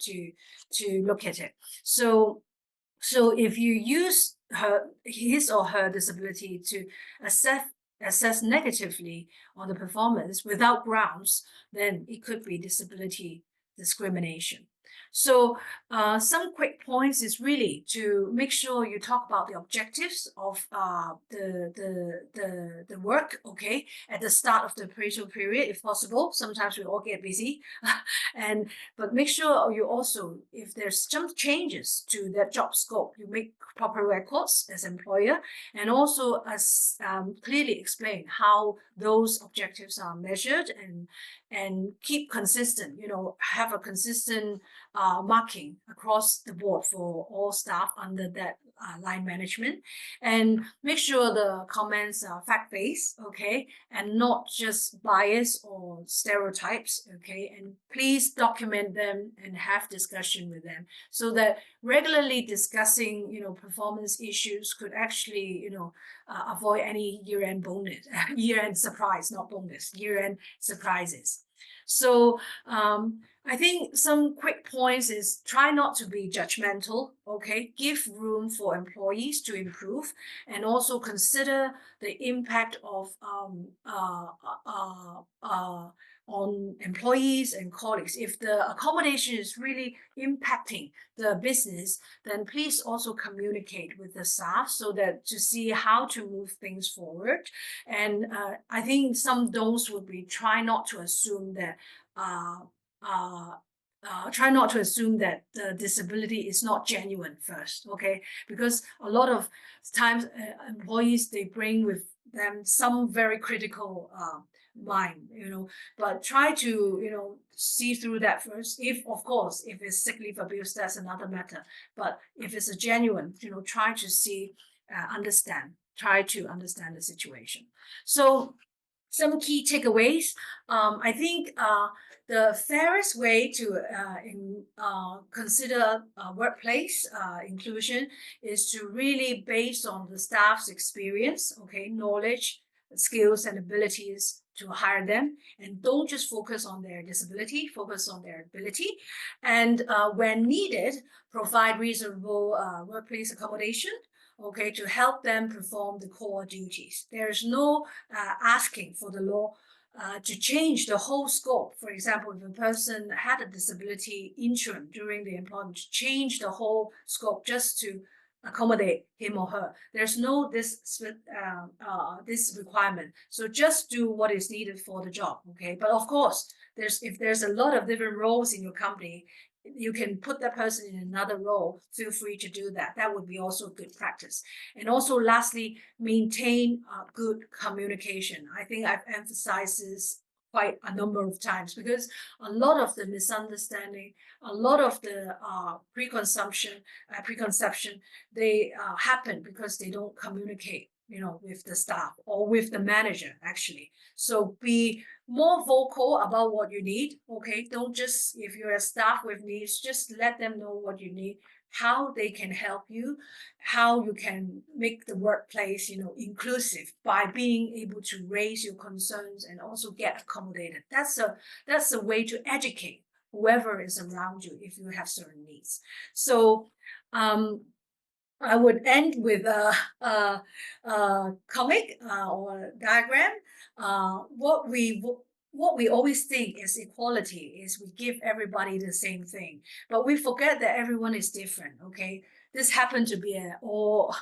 look at it. So if you use his or her disability to assess negatively on the performance without grounds, then it could be disability discrimination. So some quick points is really to make sure you talk about the objectives of the work, okay, at the start of the appraisal period, if possible. Sometimes we all get busy, but make sure you also, if there's some changes to that job scope, you make proper records as employer, and also as clearly explain how those objectives are measured, and keep consistent, have a consistent marking across the board for all staff under that line management, and make sure the comments are fact-based, okay, and not just bias or stereotypes, okay, and please document them and have discussion with them so that regularly discussing, performance issues could actually, avoid any year-end bonus, year-end surprise, not bonus, year-end surprises. So I think some quick points is try not to be judgmental, okay? Give room for employees to improve, and also consider the impact of on employees and colleagues. If the accommodation is really impacting the business, then please also communicate with the staff so that to see how to move things forward. And I think some don'ts would be try not to assume that the disability is not genuine first, okay? Because a lot of times employees, they bring with them some very critical mind, but try to, see through that first. If, of course, if it's sick leave abuse, that's another matter. But if it's a genuine, try to see, try to understand the situation. So some key takeaways. I think the fairest way to consider workplace inclusion is to really based on the staff's experience, okay, knowledge, skills, and abilities to hire them, and don't just focus on their disability, focus on their ability, and when needed, provide reasonable workplace accommodation, okay, to help them perform the core duties. There is no asking for the law to change the whole scope. For example, if a person had a disability interim during the employment, to change the whole scope just to accommodate him or her. There's no this requirement. So just do what is needed for the job. Okay, but of course, if there's a lot of different roles in your company, you can put that person in another role. Feel free to do that. That would be also good practice. And also, lastly, maintain good communication. I think I've emphasized this quite a number of times because a lot of the misunderstanding, a lot of the preconception, they happen because they don't communicate, with the staff or with the manager actually. So be more vocal about what you need. Okay, don't just if you're a staff with needs, just let them know what you need, how they can help you, how you can make the workplace, inclusive by being able to raise your concerns and also get accommodated. That's a way to educate whoever is around you if you have certain needs. So um, I would end with a comic or diagram. What we always think is equality is we give everybody the same thing, but we forget that everyone is different. Okay, this happened to be an all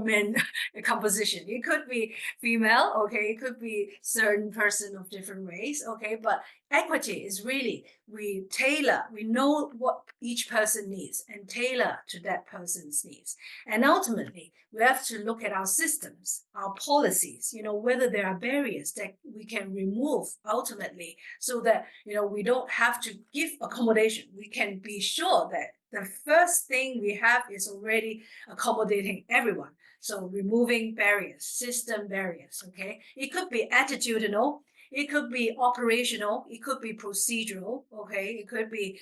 men composition. It could be female. Okay, it could be certain person of different race. Okay, but equity is really we know what each person needs and tailor to that person's needs. And ultimately, we have to look at our systems, our policies, whether there are barriers that we can remove ultimately so that, we don't have to give accommodation. We can be sure that the first thing we have is already accommodating everyone. So removing barriers, system barriers, okay? It could be attitudinal, it could be operational, it could be procedural, okay? It could be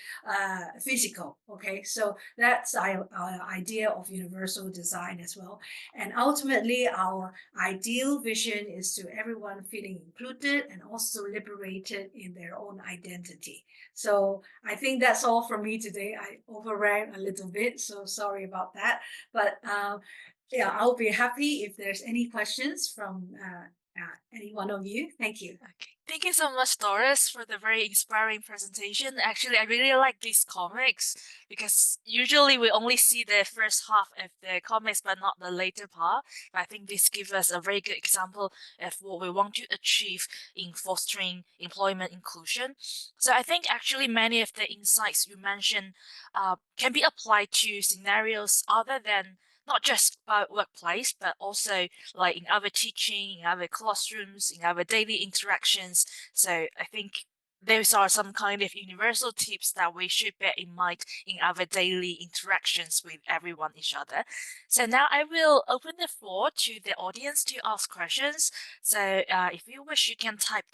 physical, okay? So that's our idea of universal design as well. And ultimately, our ideal vision is to everyone feeling included and also liberated in their own identity. So I think that's all from me today. I overran a little bit, so sorry about that. But yeah, I'll be happy if there's any questions from any one of you. Thank you.
Okay. Thank you so much, Doris, for the very inspiring presentation. Actually, I really like these comics because usually we only see the first half of the comics, but not the later part. But I think this gives us a very good example of what we want to achieve in fostering employment inclusion. So I think actually many of the insights you mentioned can be applied to scenarios other than not just about workplace, but also like in our teaching, in our classrooms, in our daily interactions. So I think those are some kind of universal tips that we should bear in mind in our daily interactions with everyone each other. So now I will open the floor to the audience to ask questions. So if you wish, you can type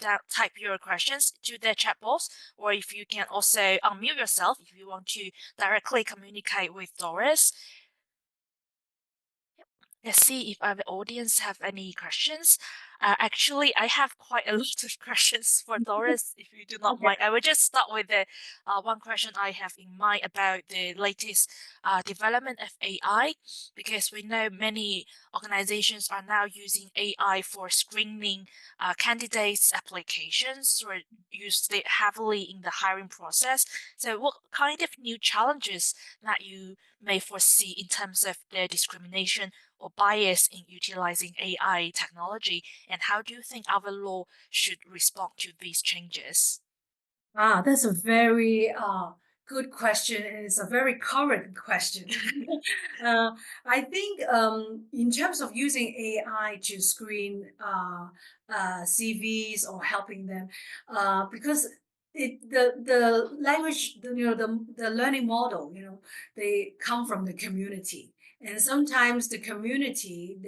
your questions to the chat box, or if you can also unmute yourself if you want to directly communicate with Doris. Let's see if our audience have any questions. Actually, I have quite a lot of questions for Doris, if you do not
Okay.
mind. I will just start with the one question I have in mind about the latest development of AI, because we know many organizations are now using AI for screening candidates' applications or used it heavily in the hiring process. So what kind of new challenges that you may foresee in terms of the discrimination or bias in utilizing AI technology, and how do you think our law should respond to these changes?
That's a very good question, and it's a very current question. I think in terms of using AI to screen CVs or helping them, because the language, the learning model, they come from the community, and sometimes the community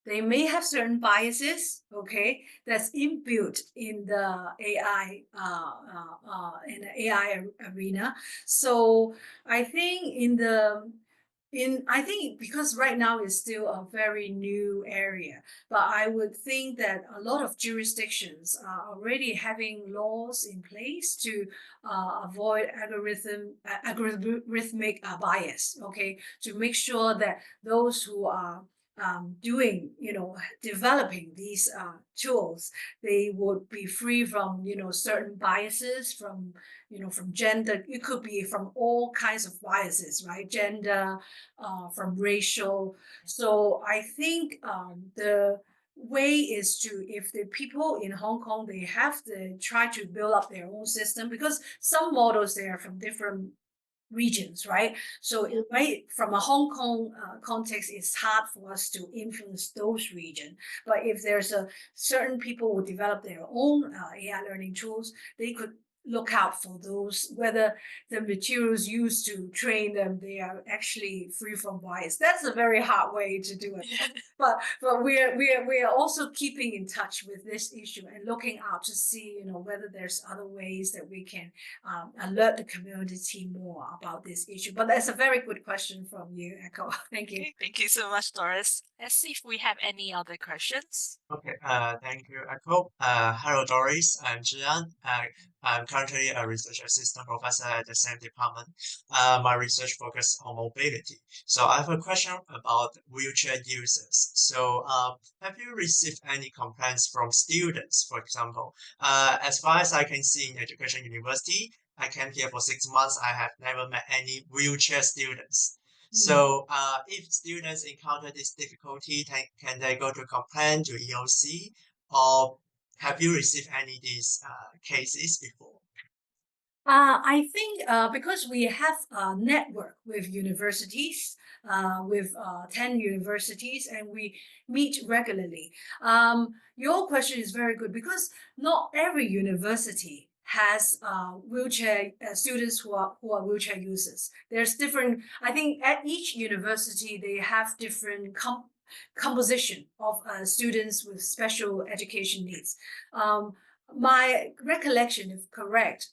they may have certain biases, okay, that's inbuilt in the AI in the AI arena. So I think I think because right now it's still a very new area, but I would think that a lot of jurisdictions are already having laws in place to avoid algorithmic bias, okay, to make sure that those who are doing, developing these tools, they would be free from, certain biases from, from gender. It could be from all kinds of biases, right? Gender, from racial. So I think the way is to, if the people in Hong Kong, they have to try to build up their own system, because some models, they are from different regions, right? So
Yeah.
it might, from a Hong Kong context, it's hard for us to influence those regions. But if there's a certain people who develop their own AI learning tools, they could look out for those, whether the materials used to train them, they are actually free from bias. That's a very hard way to do it. But we're also keeping in touch with this issue and looking out to see, whether there's other ways that we can alert the community more about this issue. But that's a very good question from you, Echo. Thank you.
Okay, thank you so much, Doris. Let's see if we have any other questions.
Okay, thank you, Echo. Hello, Doris. I'm Zhian. I'm currently a research assistant professor at the same department. My research focuses on mobility. So I have a question about wheelchair users. So, have you received any complaints from students, for example? As far as I can see in education university, I came here for 6 months. I have never met any wheelchair students. So, if students encounter this difficulty, can they go to complain to EOC, or have you received any of these cases before?
I think because we have a network with universities, with 10 universities, and we meet regularly. Your question is very good, because not every university has wheelchair students who are wheelchair users. There's different. I think at each university they have different composition of students with special education needs. My recollection, if correct,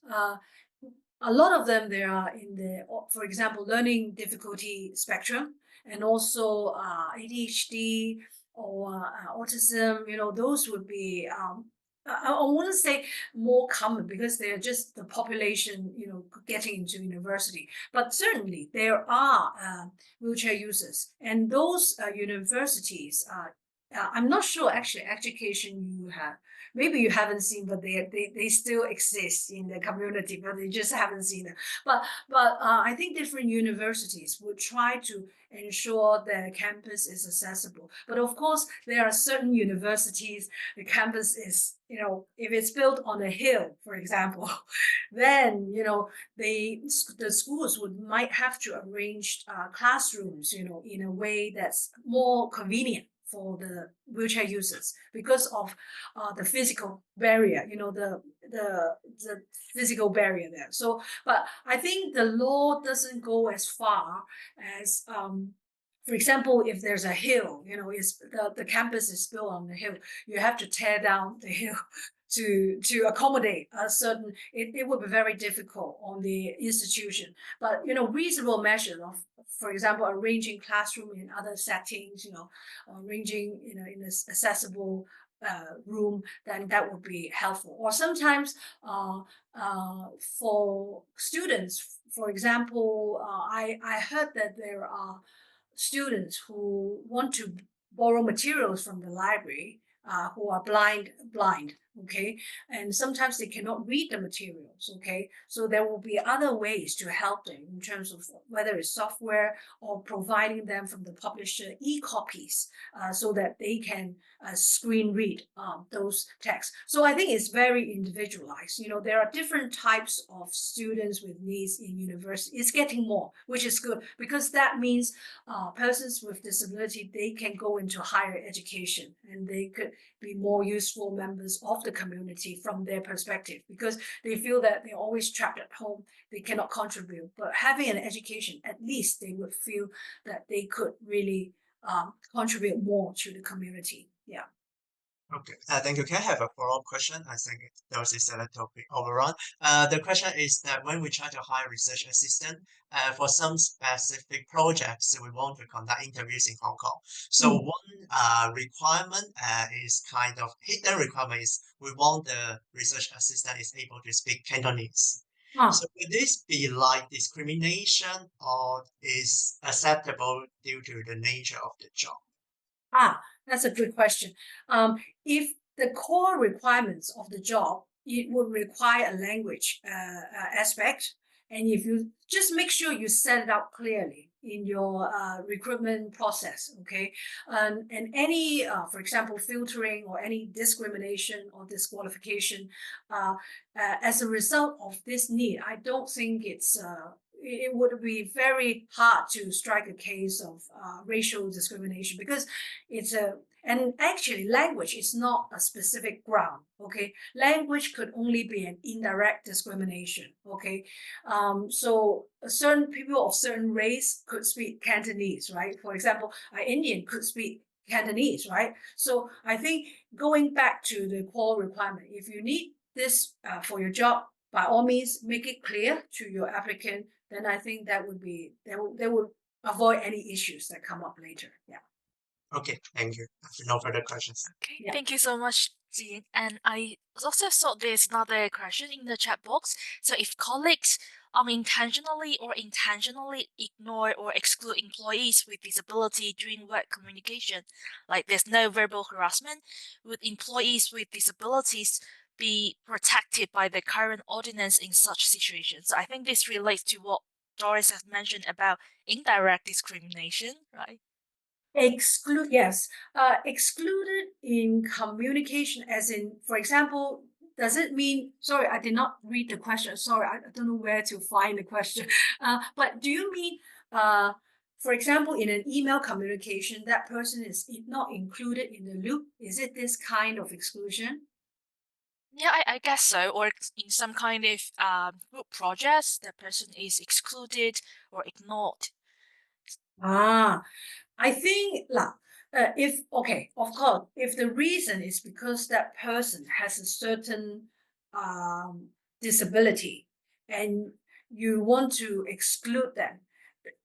a lot of them, they are in the, for example, learning difficulty spectrum, and also ADHD or autism. Those would be I wouldn't say more common, because they're just the population, getting into university. But certainly there are wheelchair users, and those universities. I'm not sure actually education you have. Maybe you haven't seen, but they still exist in the community, but they just haven't seen it. But I think different universities would try to ensure the campus is accessible. But of course, there are certain universities, the campus is, if it's built on a hill, for example, then, the schools might have to arrange classrooms, in a way that's more convenient for the wheelchair users, because of the physical barrier, the physical barrier there. So, but I think the law doesn't go as far as, for example, if there's a hill, it's the campus is built on the hill, you have to tear down the hill to accommodate a certain. It would be very difficult on the institution. But reasonable measure of, for example, arranging classroom in other settings, arranging in this accessible room, then that would be helpful. Or sometimes for students, for example, I heard that there are students who want to borrow materials from the library, who are blind, okay, and sometimes they cannot read the materials, okay. So there will be other ways to help them, in terms of whether it's software, or providing them from the publisher e-copies, so that they can screen read those texts. So I think it's very individualized. There are different types of students with needs in university. It's getting more, which is good, because that means persons with disability, they can go into higher education, and they could be more useful members of the community from their perspective, because they feel that they're always trapped at home, they cannot contribute. But having an education, at least they would feel that they could really contribute more to the community. Yeah.
Okay, thank you. Can I have a follow-up question? I think that was a select topic overall. The question is that when we try to hire research assistant, for some specific projects, we want to conduct interviews in Hong Kong. So
Mm.
one requirement is kind of hidden requirement is we want the research assistant is able to speak Cantonese.
Ah.
So would this be like discrimination or is acceptable due to the nature of the job?
That's a good question. If the core requirements of the job, it would require a language aspect, and if you just make sure you set it out clearly in your recruitment process, okay, and any, for example, filtering or any discrimination or disqualification, as a result of this need, I don't think it would be very hard to strike a case of racial discrimination because it's a and actually language is not a specific ground. Okay, language could only be an indirect discrimination. Okay, so certain people of certain race could speak Cantonese, right? For example, an Indian could speak Cantonese, right? So I think going back to the core requirement, if you need this for your job, by all means make it clear to your applicant. Then I think that would avoid any issues that come up later. Yeah.
Okay, thank you. No further questions.
Okay,
Yeah.
thank you so much, Jean. And I also saw there's another question in the chat box. So if colleagues unintentionally or intentionally ignore or exclude employees with disability during work communication, like there's no verbal harassment, would employees with disabilities be protected by the current ordinance in such situations? So I think this relates to what Doris has mentioned about indirect discrimination, right?
Yes, excluded in communication, as in, for example, does it mean, sorry, I did not read the question. Sorry, I don't know where to find the question. But do you mean, for example, in an email communication, that person is not included in the loop? Is it this kind of exclusion?
Yeah, I guess so. Or in some kind of group projects, the person is excluded or ignored.
Ah, I think if okay, of course, if the reason is because that person has a certain um, disability and you want to exclude them,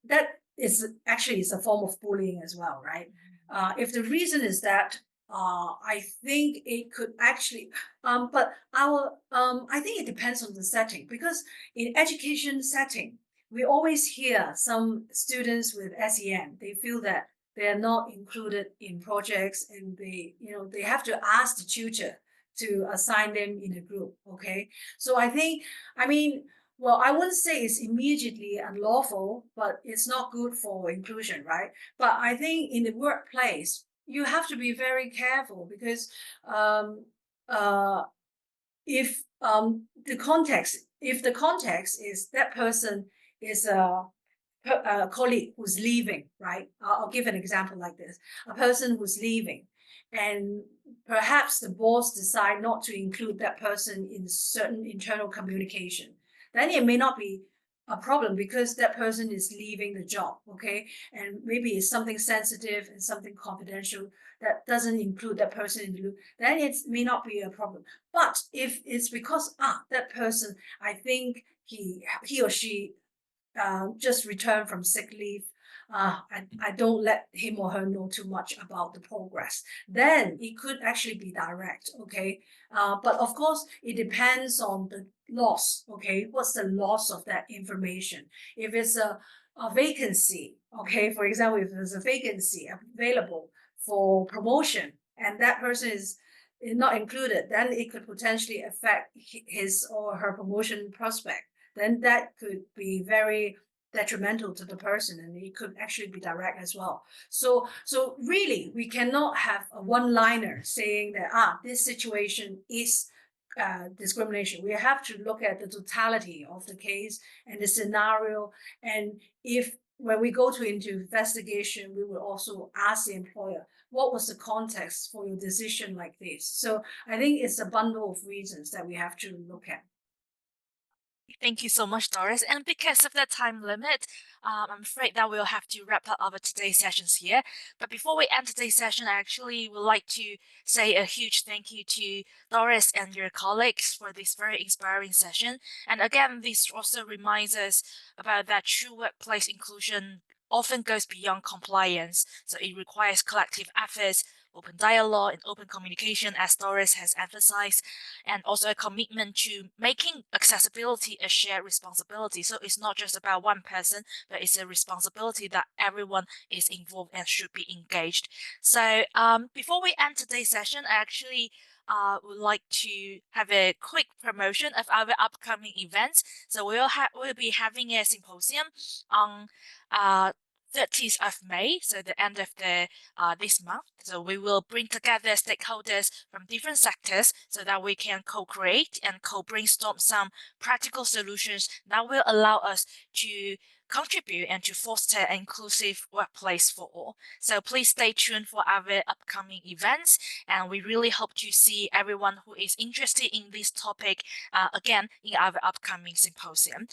that is a form of bullying as well, right? If the reason is that, I think it could actually, but I think it depends on the setting because in education setting, we always hear some students with SEN, they feel that they are not included in projects and they have to ask the tutor to assign them in a group. Okay. So I mean, well, I wouldn't say it's immediately unlawful, but it's not good for inclusion, right? But I think in the workplace, you have to be very careful because um, uh, if the context is that person is a colleague who's leaving, right? I'll give an example like this: a person who's leaving, and perhaps the boss decide not to include that person in certain internal communication. Then it may not be a problem because that person is leaving the job, okay? And maybe it's something sensitive and something confidential that doesn't include that person in the loop. Then it may not be a problem. But if it's because that person, I think he or she just returned from sick leave. I don't let him or her know too much about the progress. Then it could actually be direct, okay? But of course, it depends on the loss, okay? What's the loss of that information? If it's a vacancy, okay, for example, if there's a vacancy available for promotion and that person is not included, then it could potentially affect his or her promotion prospect. Then that could be very detrimental to the person and it could actually be direct as well. So really we cannot have a one liner saying that this situation is discrimination. We have to look at the totality of the case and the scenario, and if when we go into investigation, we will also ask the employer what was the context for your decision like this. So I think it's a bundle of reasons that we have to look at.
Thank you so much, Doris. And because of the time limit, I'm afraid that we'll have to wrap up our today's sessions here. But before we end today's session, I actually would like to say a huge thank you to Doris and your colleagues for this very inspiring session. And again, this also reminds us about that true workplace inclusion often goes beyond compliance. So it requires collective efforts, open dialogue, and open communication, as Doris has emphasized, and also a commitment to making accessibility a shared responsibility. So it's not just about one person, but it's a responsibility that everyone is involved and should be engaged. So before we end today's session, I actually would like to have a quick promotion of our upcoming events. So we'll be having a symposium on uh, 30th of May, so the end of the this month. So we will bring together stakeholders from different sectors so that we can co-create and co-brainstorm some practical solutions that will allow us to contribute and to foster an inclusive workplace for all. So please stay tuned for our upcoming events, and we really hope to see everyone who is interested in this topic again in our upcoming symposium.